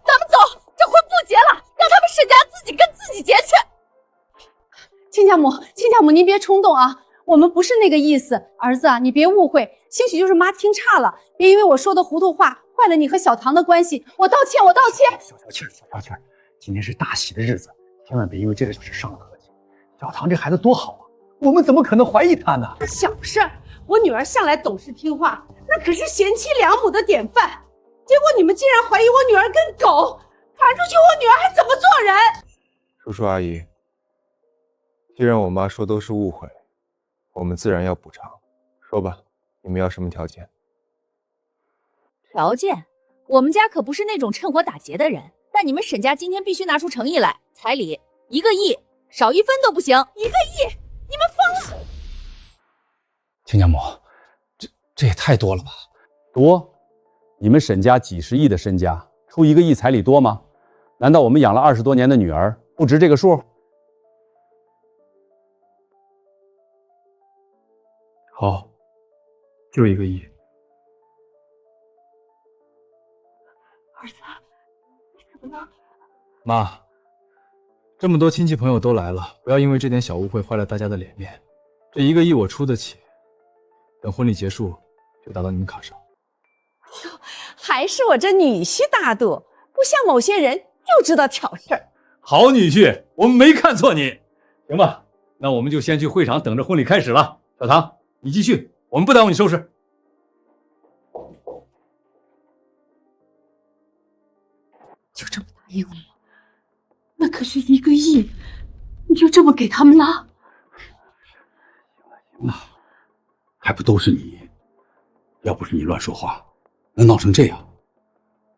咱们走，这婚不结了，让他们沈家自己跟自己结去。亲家母，您别冲动啊，我们不是那个意思。儿子啊，你别误会，兴许就是妈听差了，别因为我说的糊涂话坏了你和小唐的关系。我道歉，我道歉。小气儿，今天是大喜的日子，千万别因为这个事伤了和气。小唐这孩子多好啊，我们怎么可能怀疑他呢？小事儿，我女儿向来懂事听话，那可是贤妻良母的典范。结果你们竟然怀疑我女儿跟狗，传出去我女儿还怎么做人？叔叔阿姨，既然我妈说都是误会，我们自然要补偿。说吧，你们要什么条件？条件？我们家可不是那种趁火打劫的人，但你们沈家今天必须拿出诚意来，彩礼1个亿，少1分都不行。1个亿？你们疯了！亲家母，这也太多了吧？多？你们沈家几十亿的身家，出1个亿彩礼多吗？难道我们养了20多年的女儿不值这个数？好，就1个亿。儿子，你怎么了？妈，这么多亲戚朋友都来了，不要因为这点小误会坏了大家的脸面。这1个亿我出得起，等婚礼结束就打到你们卡上。还是我这女婿大度，不像某些人就知道挑事儿。好女婿，我们没看错你。行吧，那我们就先去会场等着婚礼开始了。小唐，你继续，我们不耽误你收拾。就这么答应了吗？那可是1个亿，你就这么给他们了？行了，还不都是你？要不是你乱说话，能闹成这样？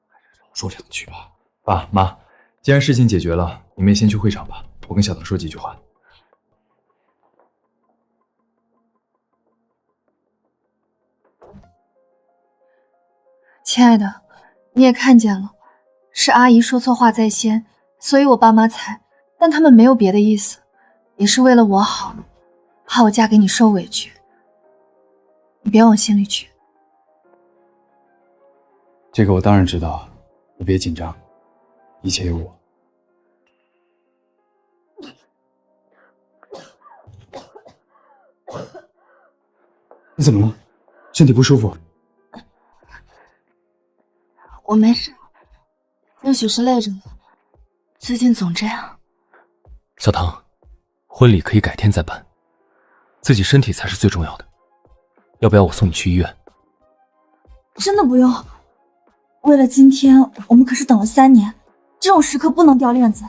还是少说2句吧。爸妈，既然事情解决了，你们也先去会场吧，我跟小唐说几句话。亲爱的，你也看见了，是阿姨说错话在先，所以我爸妈才，但他们没有别的意思，也是为了我好，怕我嫁给你受委屈，你别往心里去。这个我当然知道，你别紧张，一切有我。你怎么了？身体不舒服？我没事，也许是累着了，最近总这样。小唐，婚礼可以改天再办，自己身体才是最重要的。要不要我送你去医院？真的不用，为了今天，我们可是等了3年，这种时刻不能掉链子。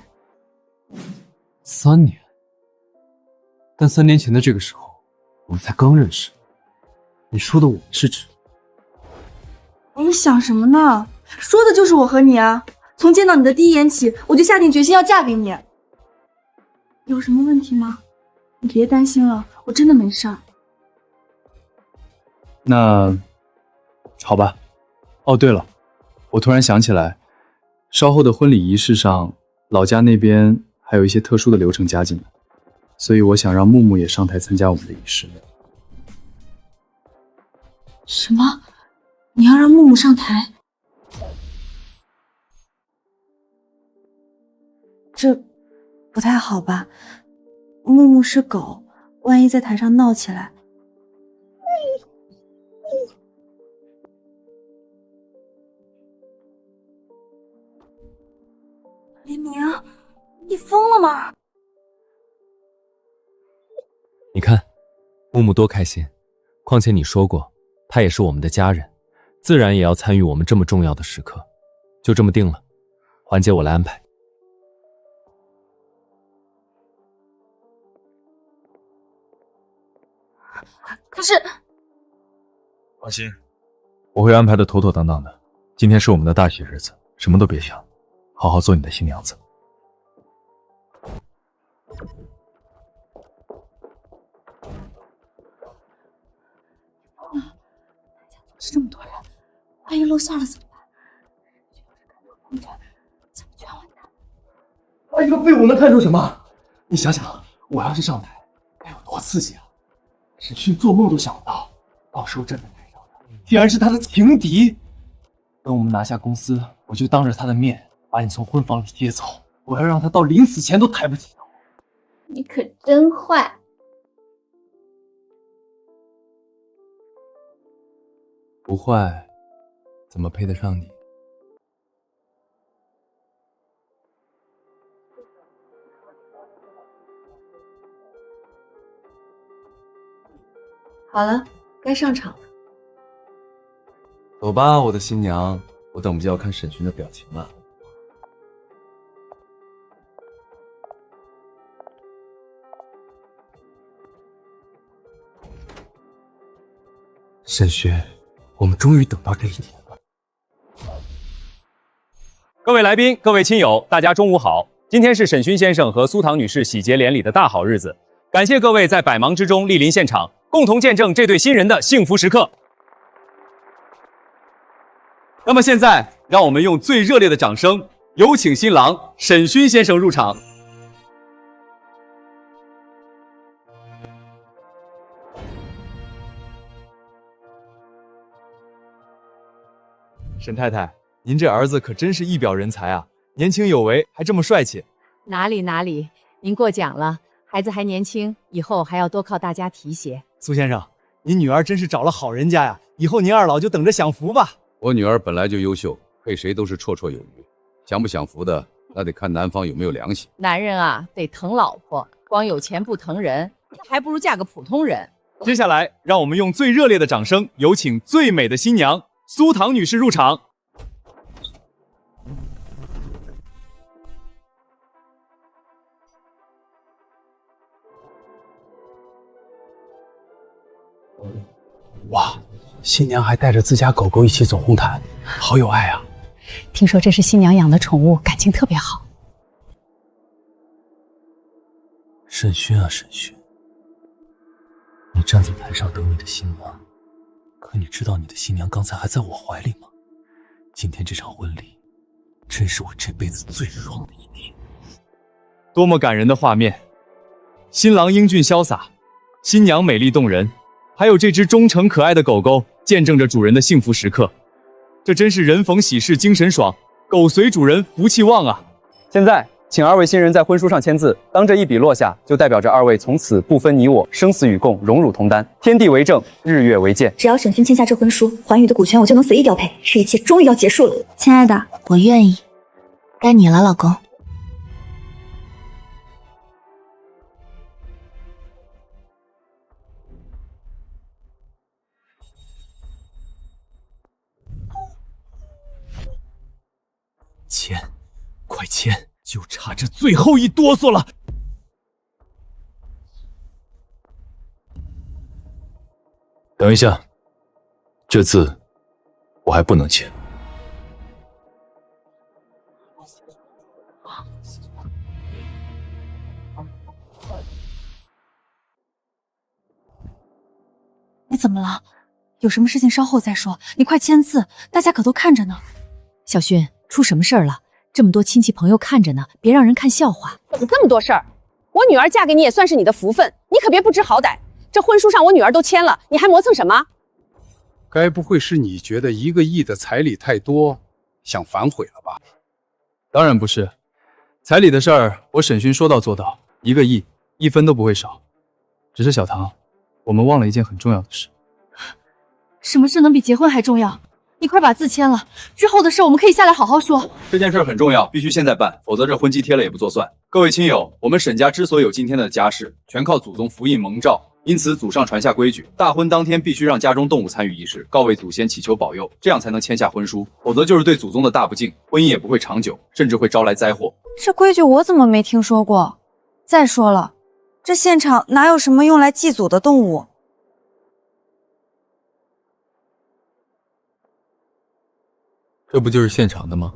3年？但3年前的这个时候，我们才刚认识。你说的我们是指？你想什么呢？说的就是我和你啊！从见到你的第一眼起，我就下定决心要嫁给你。有什么问题吗？你别担心了，我真的没事儿。那好吧。哦，对了，我突然想起来，稍后的婚礼仪式上，老家那边还有一些特殊的流程加进来，所以我想让木木也上台参加我们的仪式。什么？你要让木木上台？这不太好吧？木木是狗，万一在台上闹起来……黎明，你疯了吗？你看，木木多开心。况且你说过，他也是我们的家人，自然也要参与我们这么重要的时刻。就这么定了，环节我来安排。可是，放心，我会安排的妥妥当当的。今天是我们的大喜日子，什么都别想，好好做你的新娘子。这么多人，万一露馅了怎么办？怎么全完蛋？一个废物能看出什么？你想想，我要是上台，该有多刺激啊！沈勋做梦都想不到，到时候站在台上的竟然是他的情敌。等我们拿下公司，我就当着他的面把你从婚房里接走，我要让他到临死前都抬不起头。你可真坏！不坏，怎么配得上你？好了，该上场了。走吧，我的新娘，我等不及要看沈勋的表情了。沈勋，我们终于等到这一天了。各位来宾，各位亲友，大家中午好！今天是沈勋先生和苏唐女士喜结连理的大好日子，感谢各位在百忙之中莅临现场，共同见证这对新人的幸福时刻。那么现在，让我们用最热烈的掌声，有请新郎沈勋先生入场。沈太太，您这儿子可真是一表人才啊，年轻有为，还这么帅气。哪里哪里，您过奖了，孩子还年轻，以后还要多靠大家提携。苏先生，您女儿真是找了好人家呀，以后您二老就等着享福吧。我女儿本来就优秀，配谁都是绰绰有余。享不享福的，那得看男方有没有良心。男人啊，得疼老婆，光有钱不疼人，还不如嫁个普通人。接下来，让我们用最热烈的掌声，有请最美的新娘苏唐女士入场。哇，新娘还带着自家狗狗一起走红毯，好有爱啊！听说这是新娘养的宠物，感情特别好。沈勋啊，沈勋，你站在台上等你的新娘，可你知道你的新娘刚才还在我怀里吗？今天这场婚礼，真是我这辈子最爽的一天。多么感人的画面！新郎英俊潇洒，新娘美丽动人，还有这只忠诚可爱的狗狗，见证着主人的幸福时刻。这真是人逢喜事精神爽，狗随主人福气旺啊！现在，请二位新人在婚书上签字，当这一笔落下，就代表着二位从此不分你我，生死与共，荣辱同担，天地为证，日月为鉴。只要沈勋签下这婚书，环宇的股权我就能随意调配，这一切终于要结束了。亲爱的，我愿意。该你了，老公。签，快签！就差这最后一哆嗦了。等一下，这字我还不能签。你怎么了？有什么事情稍后再说，你快签字，大家可都看着呢。小勋，出什么事儿了？这么多亲戚朋友看着呢，别让人看笑话。怎么这么多事儿？我女儿嫁给你也算是你的福分，你可别不知好歹。这婚书上我女儿都签了，你还磨蹭什么？该不会是你觉得1个亿的彩礼太多，想反悔了吧？当然不是，彩礼的事儿我沈勋说到做到，1个亿，1分都不会少。只是小唐，我们忘了一件很重要的事。什么事能比结婚还重要？你快把字签了，之后的事我们可以下来好好说。这件事很重要，必须现在办，否则这婚期贴了也不作算。各位亲友，我们沈家之所以有今天的家世，全靠祖宗福印蒙照。因此，祖上传下规矩，大婚当天必须让家中动物参与仪式，告慰祖先，祈求保佑，这样才能签下婚书。否则就是对祖宗的大不敬，婚姻也不会长久，甚至会招来灾祸。这规矩我怎么没听说过？再说了，这现场哪有什么用来祭祖的动物？这不就是现场的吗？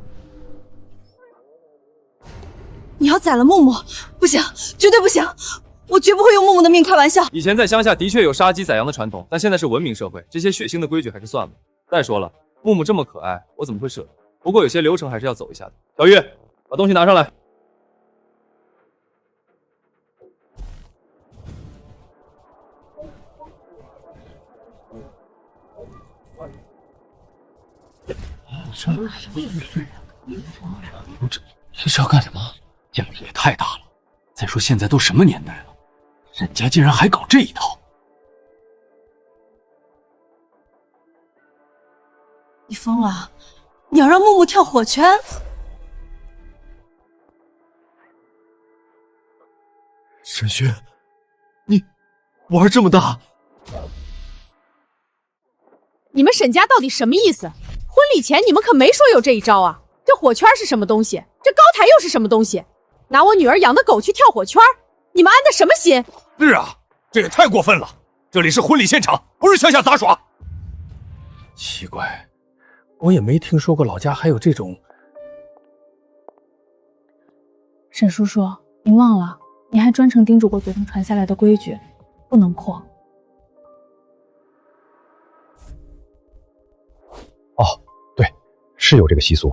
你要宰了木木？不行，绝对不行！我绝不会用木木的命开玩笑。以前在乡下的确有杀鸡宰羊的传统，但现在是文明社会，这些血腥的规矩还是算了。再说了，木木这么可爱，我怎么会舍得？不过有些流程还是要走一下的。小玉，把东西拿上来。这是要干什么？架势也太大了。再说现在都什么年代了，沈家竟然还搞这一套！你疯了？你要让木木跳火圈？沈勋，你玩这么大？你们沈家到底什么意思？婚礼前你们可没说有这一招啊！这火圈是什么东西？这高台又是什么东西？拿我女儿养的狗去跳火圈，你们安的什么心？是啊，这也太过分了！这里是婚礼现场，不是乡下杂耍。奇怪，我也没听说过老家还有这种。沈叔叔，您忘了，您还专程叮嘱过祖宗传下来的规矩，不能破。哦，对，是有这个习俗，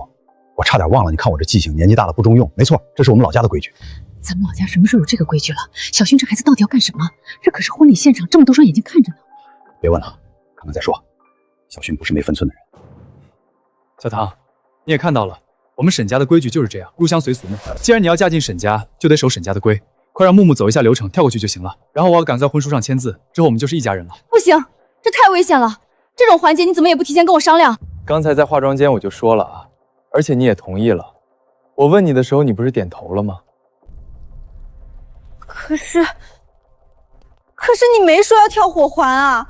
我差点忘了。你看我这记性，年纪大了不中用。没错，这是我们老家的规矩。咱们老家什么时候有这个规矩了？小勋这孩子到底要干什么？这可是婚礼现场，这么多双眼睛看着呢。别问了，看看再说。小勋不是没分寸的人。小唐，你也看到了，我们沈家的规矩就是这样，入乡随俗嘛。既然你要嫁进沈家，就得守沈家的规。快让木木走一下流程，跳过去就行了。然后我要赶在婚书上签字，之后我们就是一家人了。不行，这太危险了。这种环节你怎么也不提前跟我商量？刚才在化妆间我就说了啊，而且你也同意了。我问你的时候，你不是点头了吗？可是你没说要跳火环啊！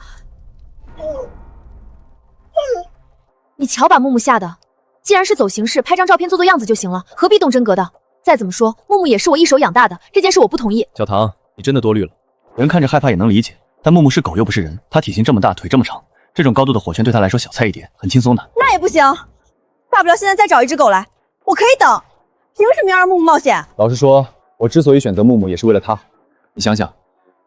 你瞧把木木吓的，既然是走形式，拍张照片做做样子就行了，何必动真格的？再怎么说，木木也是我一手养大的，这件事我不同意。小唐，你真的多虑了。人看着害怕也能理解，但木木是狗又不是人，它体型这么大，腿这么长，这种高度的火圈对它来说小菜一碟，很轻松的。那也不行，大不了现在再找一只狗来，我可以等。凭什么要让木木冒险？老实说，我之所以选择木木，也是为了它好。你想想，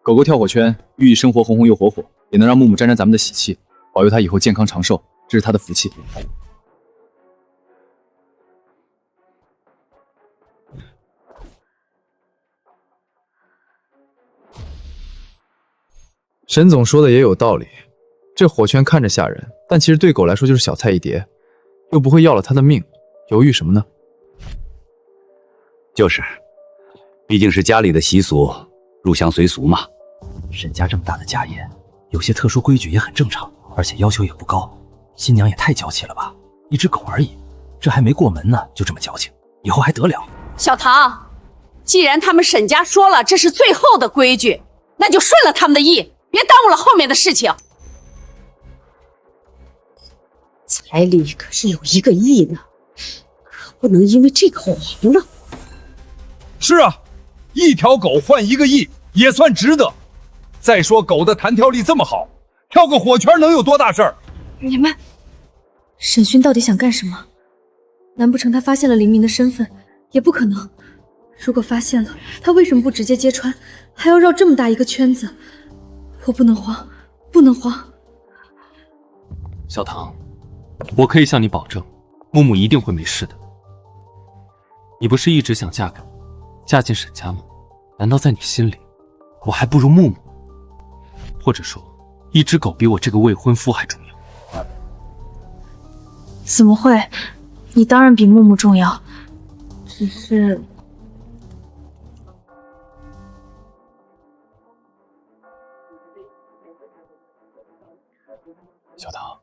狗狗跳火圈，寓意生活红红又火火，也能让木木沾沾咱们的喜气，保佑它以后健康长寿，这是它的福气。沈总说的也有道理，这火圈看着吓人，但其实对狗来说就是小菜一碟，又不会要了它的命，犹豫什么呢？就是，毕竟是家里的习俗，入乡随俗嘛。沈家这么大的家业，有些特殊规矩也很正常，而且要求也不高。新娘也太娇气了吧，一只狗而已，这还没过门呢，就这么矫情，以后还得了？小唐，既然他们沈家说了这是最后的规矩，那就顺了他们的意，别耽误了后面的事情。彩礼可是有1个亿呢，可不能因为这个黄了。是啊，一条狗换1个亿也算值得。再说狗的弹跳力这么好，跳个火圈能有多大事儿？你们，沈勋到底想干什么？难不成他发现了黎明的身份？也不可能。如果发现了，他为什么不直接揭穿，还要绕这么大一个圈子？我不能慌，不能慌。小唐，我可以向你保证，木木一定会没事的。你不是一直想嫁进沈家吗？难道在你心里，我还不如木木？或者说，一只狗比我这个未婚夫还重要？怎么会？你当然比木木重要，只是……小唐，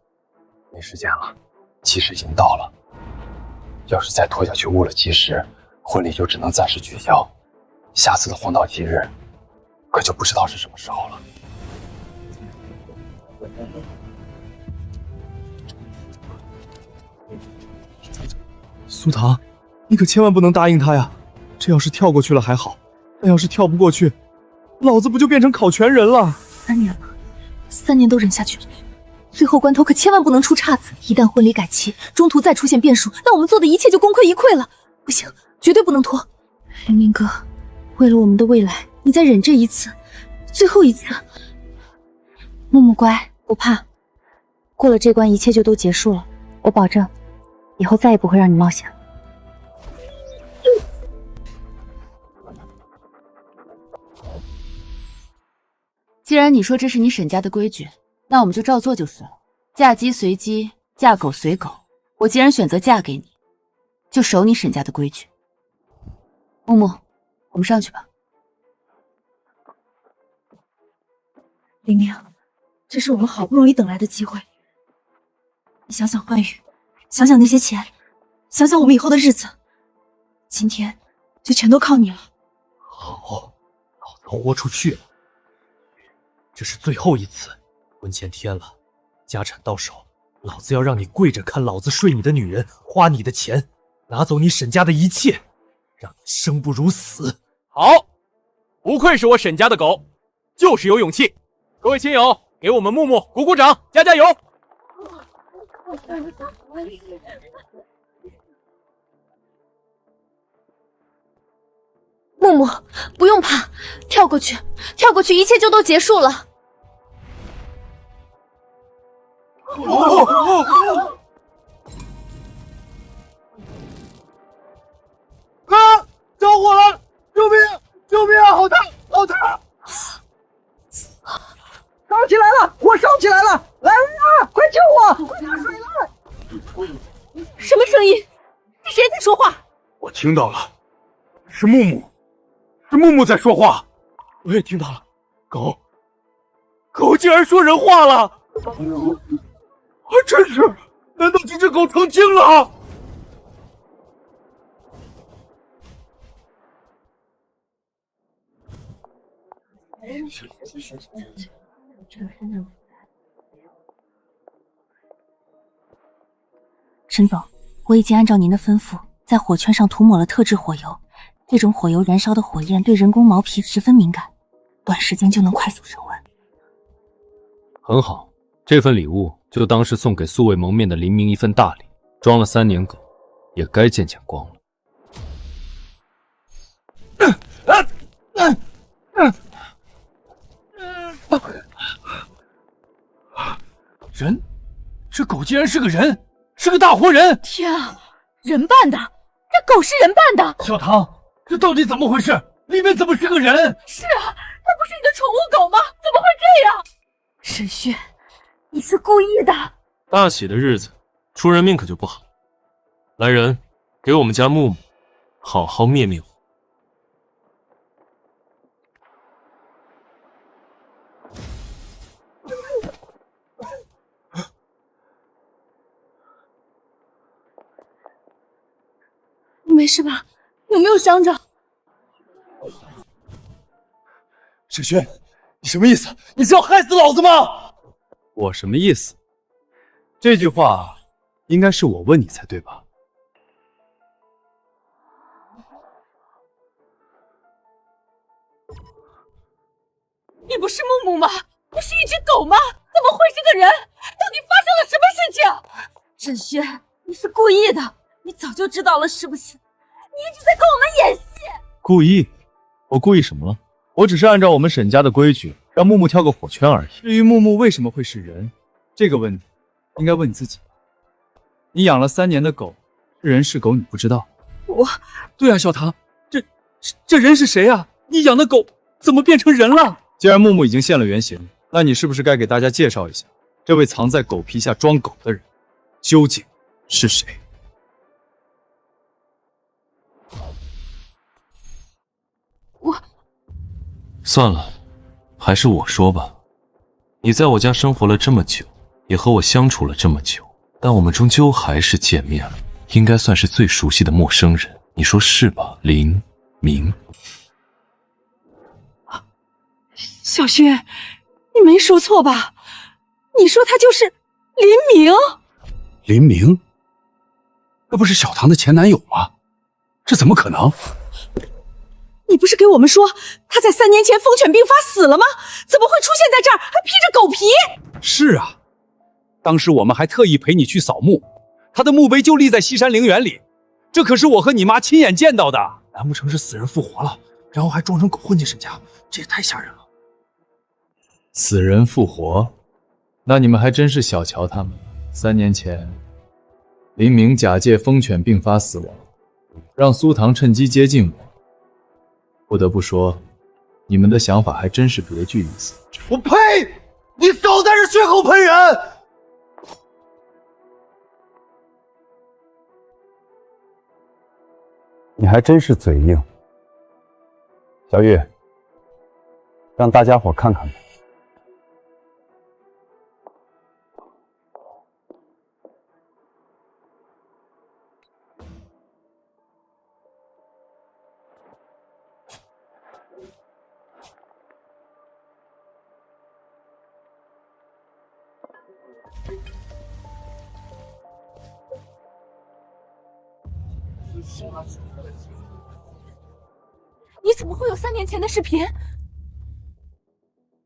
没时间了，吉时已经到了，要是再拖下去误了吉时，婚礼就只能暂时取消，下次的黄道吉日可就不知道是什么时候了。苏唐，你可千万不能答应他呀！这要是跳过去了还好，但要是跳不过去，老子不就变成考全人了？3年了，3年都忍下去了，最后关头可千万不能出岔子。一旦婚礼改期，中途再出现变数，那我们做的一切就功亏一篑了。不行，绝对不能拖。凌明哥，为了我们的未来，你再忍这一次，最后一次。木木乖，不怕，过了这关，一切就都结束了。我保证，以后再也不会让你冒险了。既然你说这是你沈家的规矩，那我们就照做就是了。嫁鸡随鸡，嫁狗随狗。我既然选择嫁给你，就守你沈家的规矩。木木，我们上去吧。玲玲，这是我们好不容易等来的机会。你想想欢愉，想想那些钱，想想我们以后的日子，今天就全都靠你了。好，老子豁出去了。这是最后一次，婚前天了，家产到手，老子要让你跪着看老子睡你的女人，花你的钱，拿走你沈家的一切，让你生不如死。好，不愧是我沈家的狗，就是有勇气。各位亲友，给我们木木鼓鼓掌，加加油！木木，不用怕，跳过去，跳过去，一切就都结束了。啊！着火了！救命！救命啊！好烫！好烫！烧起来了！火烧起来了！来人啊！快救我！快拿水来！什么声音？是谁在说话？我听到了，是木木，是木木在说话。我也听到了，狗竟然说人话了！真是，难道这只狗成精了？沈总，我已经按照您的吩咐，在火圈上涂抹了特制火油。这种火油燃烧的火焰对人工毛皮十分敏感，短时间就能快速升温。很好，这份礼物就当是送给素未谋面的林明一份大礼。装了3年狗，也该见见光了。人，这狗竟然是个人，是个大活人！天啊，人扮的，这狗是人扮的！小唐，这到底怎么回事？里面怎么是个人？是啊，它不是你的宠物狗吗？怎么会这样？沈轩，你是故意的！大喜的日子，出人命可就不好。来人，给我们家木木好好灭灭火。你没事吧？有没有伤着？沈轩，你什么意思？你是要害死老子吗？我什么意思？这句话应该是我问你才对吧？你不是木木吗？不是一只狗吗？怎么会是个人？到底发生了什么事情？沈轩，你是故意的，你早就知道了是不是？你一直在跟我们演戏。故意？我故意什么了？我只是按照我们沈家的规矩，让木木跳个火圈而已。至于木木为什么会是人，这个问题应该问你自己。你养了3年的狗，是人是狗你不知道？对啊，小唐，这人是谁啊？你养的狗怎么变成人了？既然木木已经现了原形，那你是不是该给大家介绍一下，这位藏在狗皮下装狗的人究竟是谁？算了，还是我说吧。你在我家生活了这么久，也和我相处了这么久，但我们终究还是见面了，应该算是最熟悉的陌生人，你说是吧，林明？小薛，你没说错吧？你说他就是林明？林明，那不是小唐的前男友吗？这怎么可能？你不是给我们说他在3年前疯犬病发死了吗？怎么会出现在这儿，还披着狗皮？是啊，当时我们还特意陪你去扫墓，他的墓碑就立在西山陵园里，这可是我和你妈亲眼见到的。难不成是死人复活了，然后还装成狗混进沈家？这也太吓人了。死人复活，那你们还真是小瞧他们。3年前，林明假借疯犬病发死亡，让苏唐趁机接近我。不得不说，你们的想法还真是别具一词。我呸！你少在这血口喷人！你还真是嘴硬，小玉，让大家伙看看吧。你怎么会有3年前的视频？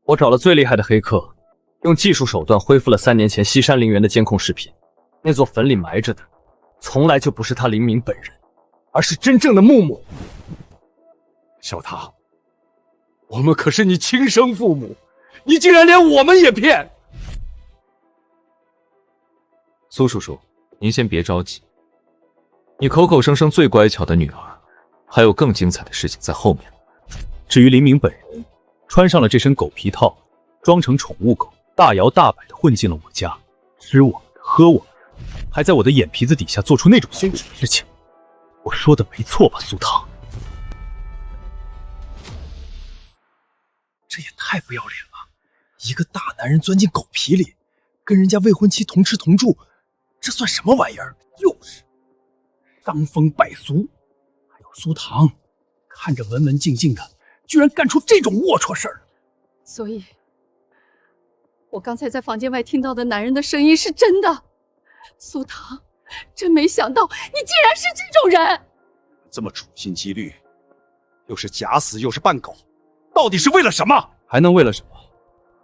我找了最厉害的黑客，用技术手段恢复了3年前西山陵园的监控视频。那座坟里埋着的，从来就不是他林明本人，而是真正的木木。小唐，我们可是你亲生父母，你竟然连我们也骗！苏叔叔，您先别着急，你口口声声最乖巧的女儿，还有更精彩的事情在后面。至于林明本人，穿上了这身狗皮套，装成宠物狗，大摇大摆地混进了我家，吃我们的，喝我们的，还在我的眼皮子底下做出那种羞耻的事情。我说的没错吧，苏唐？这也太不要脸了！一个大男人钻进狗皮里，跟人家未婚妻同吃同住，这算什么玩意儿？就是伤风败俗。还有苏唐，看着文文静静的，居然干出这种龌龊事儿。所以，我刚才在房间外听到的男人的声音是真的。苏唐，真没想到你竟然是这种人！这么处心积虑，又是假死又是扮狗，到底是为了什么？还能为了什么？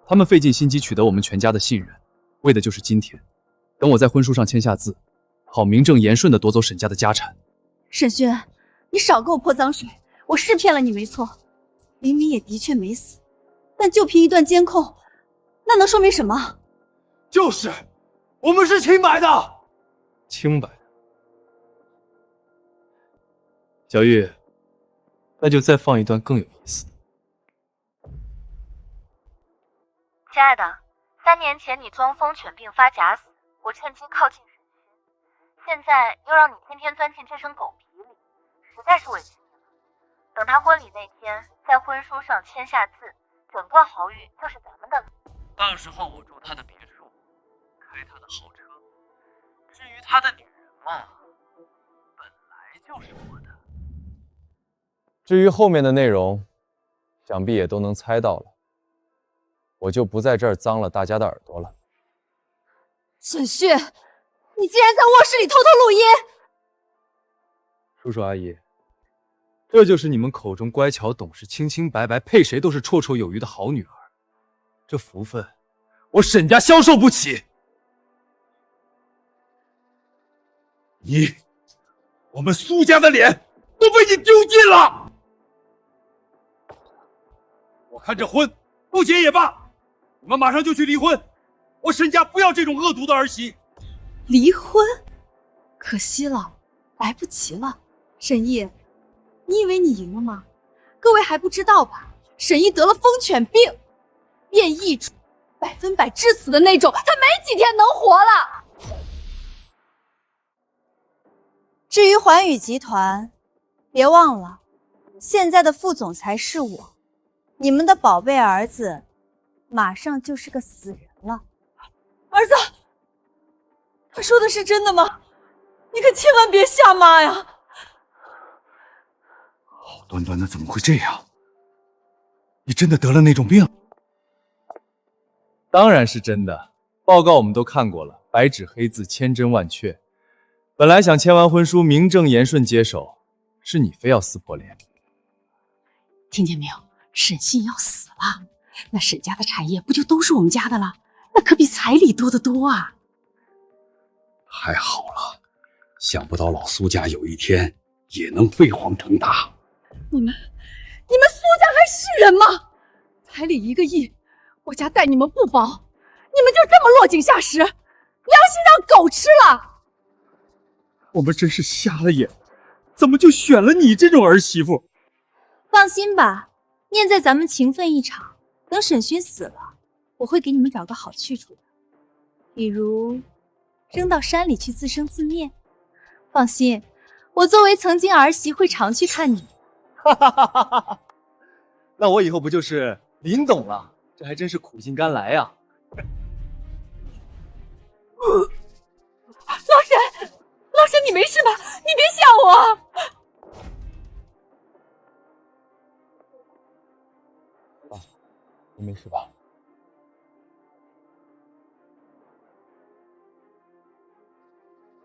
他们费尽心机取得我们全家的信任，为的就是今天。等我在婚书上签下字，好名正言顺地夺走沈家的家产。沈轩，你少给我泼脏水！我是骗了你没错，林明也的确没死，但就凭一段监控，那能说明什么？就是，我们是清白的。清白的。小玉，那就再放一段更有意思的。亲爱的，3年前你装疯犬病发假死，我趁机靠近沈勋，现在又让你天天钻进这身狗皮里，实在是委屈你了。等他婚礼那天，在婚书上签下字，整段好语就是咱们的了。到时候我住他的别墅，开他的豪车。至于他的女人嘛，本来就是我的。至于后面的内容，想必也都能猜到了。我就不在这儿脏了大家的耳朵了。沈旭，你竟然在卧室里偷偷录音！叔叔阿姨，这就是你们口中乖巧懂事、清清白白、配谁都是绰绰有余的好女儿。这福分，我沈家消受不起。我们苏家的脸都被你丢尽了。我看这婚不结也罢，你们马上就去离婚。我沈家不要这种恶毒的儿媳。离婚？可惜了，来不及了。沈毅，你以为你赢了吗？各位还不知道吧？沈毅得了疯犬病，变异种，100%致死的那种，他没几天能活了。至于环宇集团，别忘了，现在的副总裁是我，你们的宝贝儿子，马上就是个死人了。儿子，他说的是真的吗？你可千万别吓妈呀！好端端的怎么会这样？你真的得了那种病？当然是真的，报告我们都看过了，白纸黑字，千真万确。本来想签完婚书名正言顺接手，是你非要撕破脸。听见没有？沈信要死了，那沈家的产业不就都是我们家的了？那可比彩礼多得多啊！太好了，想不到老苏家有一天也能飞黄腾达。你们苏家还是人吗？彩礼1个亿，我家待你们不薄，你们就这么落井下石，良心让狗吃了！我们真是瞎了眼，怎么就选了你这种儿媳妇？放心吧，念在咱们情分一场，等沈勋死了，我会给你们找个好去处的，比如扔到山里去自生自灭。放心，我作为曾经儿媳会常去看你。哈哈哈哈哈！那我以后不就是林董了？这还真是苦尽甘来呀！老沈，你没事吧？你别吓我！你没事吧？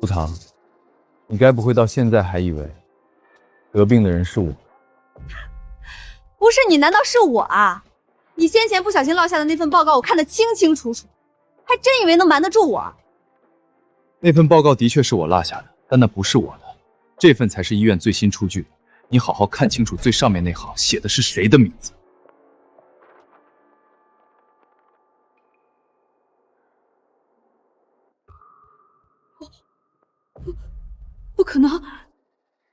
苏唐，你该不会到现在还以为得病的人是我？不是你，难道是我啊？你先前不小心落下的那份报告，我看得清清楚楚，还真以为能瞒得住我？那份报告的确是我落下的，但那不是我的，这份才是医院最新出具的。你好好看清楚最上面那行写的是谁的名字。不可能，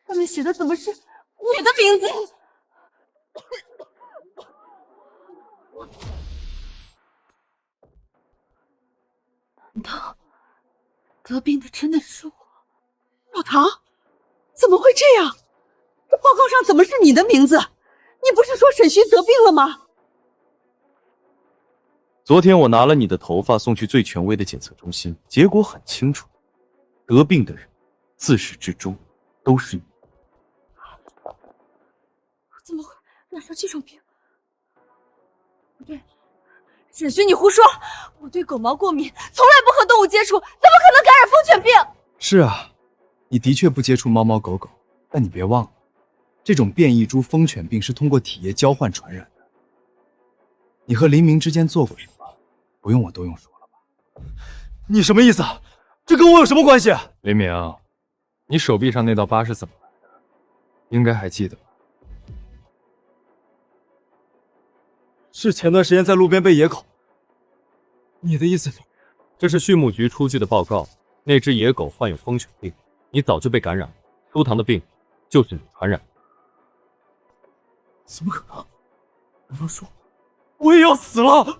上面写的怎么是你的名字？难道得病的真的是我？小唐，怎么会这样？这报告上怎么是你的名字？你不是说沈勋得病了吗？昨天我拿了你的头发送去最权威的检测中心，结果很清楚，得病的人自始至终都是你。怎么会染上这种病？不对，沈勋，你胡说！我对狗毛过敏，从来不和动物接触，怎么可能感染疯犬病？是啊，你的确不接触猫猫狗狗，但你别忘了，这种变异株疯犬病是通过体液交换传染的。你和林明之间做过什么？不用我都用说了吧？你什么意思？这跟我有什么关系？林明，你手臂上那道疤是怎么来的？应该还记得吧？是前段时间在路边被野狗。你的意思？这是畜牧局出具的报告，那只野狗患有疯犬病，你早就被感染了。苏唐的病就是你传染的。怎么可能？难道说我也要死了？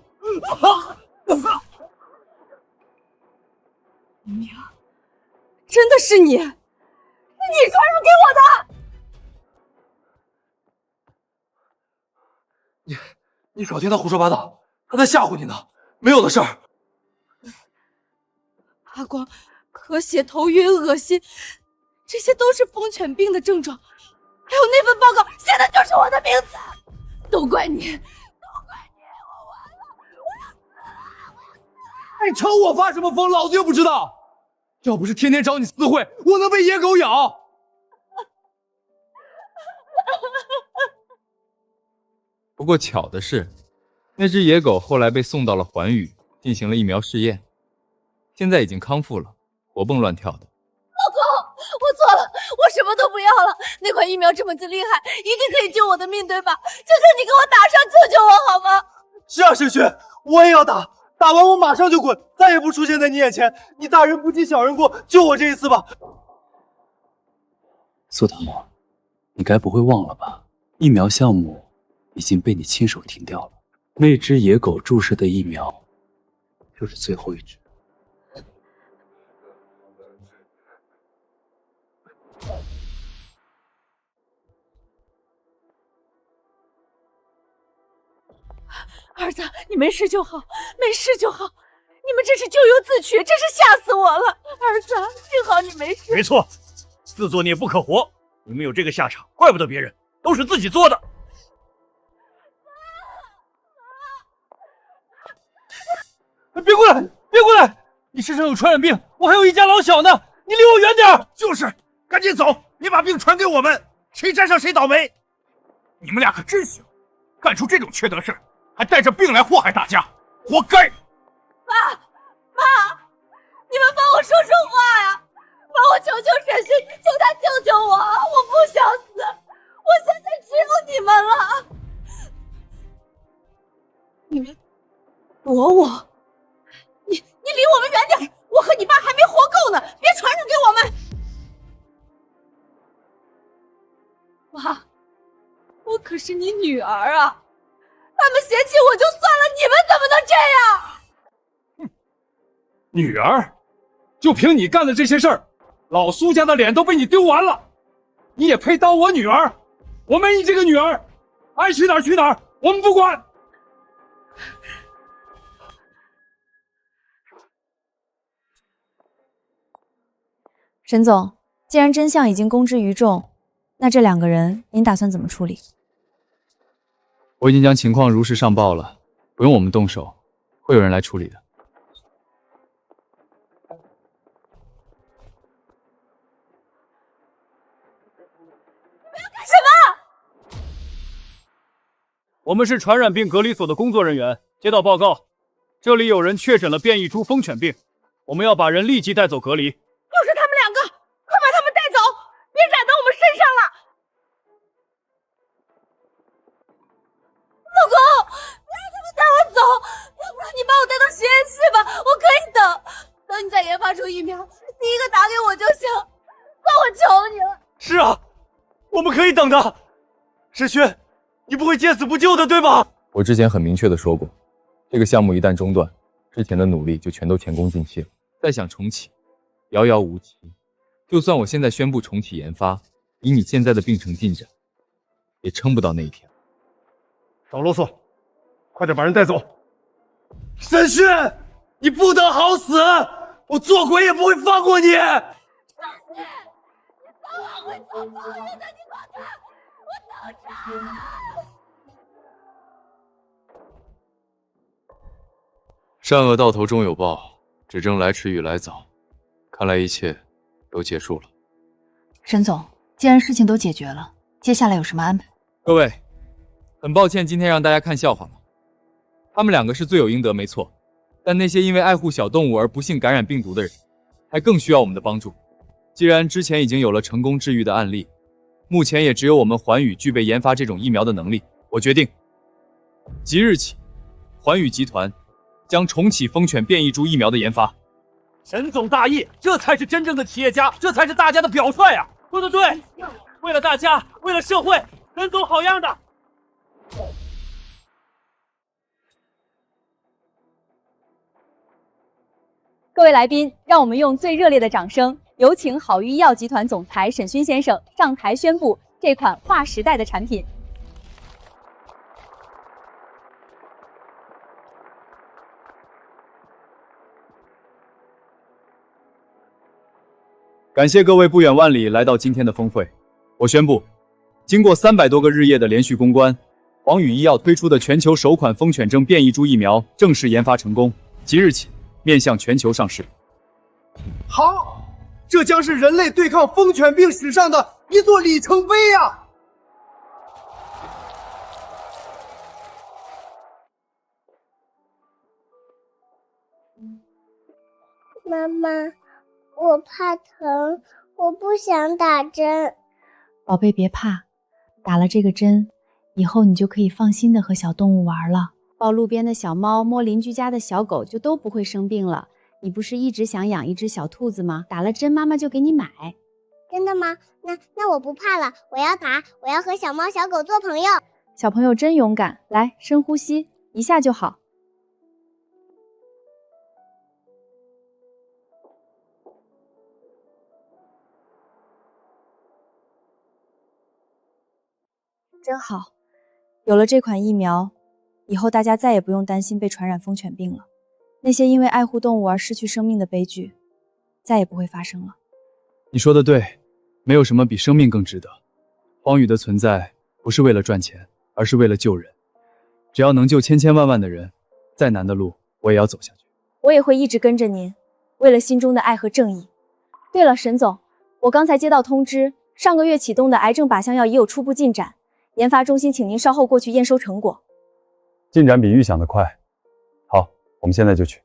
明，真的是你，是你传染给我的！你少听他胡说八道，他在吓唬你呢，没有的事儿。发光、咳血、头晕、恶心，这些都是疯犬病的症状。还有那份报告写的就是我的名字，都怪你，都怪你，我完了，你瞅我发什么疯，老子又不知道。要不是天天找你私会，我能被野狗咬？不过巧的是，那只野狗后来被送到了环宇进行了疫苗试验，现在已经康复了，活蹦乱跳的。老公，我错了，我什么都不要了。那款疫苗这么的厉害，一定可以救我的命，对吧？求求你给我打上，救救我好吗？是啊，沈勋，我也要打，打完我马上就滚，再也不出现在你眼前。你大人不计小人过，救我这一次吧。苏唐，你该不会忘了吧？疫苗项目已经被你亲手停掉了，那只野狗注射的疫苗就是最后一支。儿子，你没事就好，没事就好。你你们这是咎由自取，真是吓死我了！儿子，幸好你没事。没错，自作孽不可活，你们有这个下场，怪不得别人，都是自己做的。别过来！别过来！你身上有传染病，我还有一家老小呢，你离我远点！就是，赶紧走，别把病传给我们，谁沾上谁倒霉。你们俩可真行，干出这种缺德事，还带着病来祸害大家，活该！妈，你们帮我说说话呀！帮我求求沈勋，求他救救我！我不想死，我现在只有你们了。你们躲我？你离我们远点！我和你爸还没活够呢，别传染给我们！妈，我可是你女儿啊！他们嫌弃我就算了，你们怎么能这样？女儿，就凭你干的这些事儿，老苏家的脸都被你丢完了，你也配当我女儿？我没你这个女儿，爱去哪儿去哪儿，我们不管。沈总，既然真相已经公之于众，那这2个人您打算怎么处理？我已经将情况如实上报了，不用我们动手，会有人来处理的。干什么？我们是传染病隔离所的工作人员，接到报告，这里有人确诊了变异株疯犬病，我们要把人立即带走隔离。就是他们2个，快把他们带走，别染到我们身上了！老公，不让他们带我走，要不然你把我带到实验室吧，我可以等。等你再研发出疫苗，第一个打给我就行。算我求你了。是啊，我们可以等的。沈勋，你不会见死不救的，对吧？我之前很明确的说过，这个项目一旦中断，之前的努力就全都前功尽弃了。再想重启，遥遥无期。就算我现在宣布重启研发，以你现在的病程进展，也撑不到那一天。少啰嗦，快点把人带走！沈勋，你不得好死！我做鬼也不会放过你！你早晚会做报应的，你快看，我等着！善恶到头终有报，只争来迟与来早。看来一切都结束了。沈总，既然事情都解决了，接下来有什么安排？各位，很抱歉今天让大家看笑话了。他们2个是罪有应得，没错，但那些因为爱护小动物而不幸感染病毒的人，还更需要我们的帮助。既然之前已经有了成功治愈的案例，目前也只有我们环宇具备研发这种疫苗的能力，我决定，即日起，环宇集团将重启疯犬变异株疫苗的研发。沈总大义，这才是真正的企业家，这才是大家的表率啊！说得对，为了大家，为了社会，沈总好样的！各位来宾，让我们用最热烈的掌声，有请好医药集团总裁沈勋先生上台宣布这款划时代的产品。感谢各位不远万里来到今天的峰会。我宣布，经过300多个日夜的连续攻关，黄宇医药推出的全球首款疯犬症变异株疫苗正式研发成功，即日起面向全球上市。好，这将是人类对抗疯犬病史上的一座里程碑呀！妈妈，我怕疼，我不想打针。宝贝，别怕，打了这个针，以后你就可以放心的和小动物玩了。抱路边的小猫，摸邻居家的小狗，就都不会生病了。你不是一直想养一只小兔子吗？打了针，妈妈就给你买。真的吗？那我不怕了，我要打，我要和小猫小狗做朋友。小朋友真勇敢，来，深呼吸，一下就好。真好，有了这款疫苗，以后大家再也不用担心被传染疯犬病了。那些因为爱护动物而失去生命的悲剧，再也不会发生了。你说的对，没有什么比生命更值得。荒宇的存在不是为了赚钱，而是为了救人。只要能救千千万万的人，再难的路我也要走下去。我也会一直跟着您，为了心中的爱和正义。对了，沈总，我刚才接到通知，上个月启动的癌症靶向药已有初步进展，研发中心请您稍后过去验收成果。进展比预想的快。好，我们现在就去。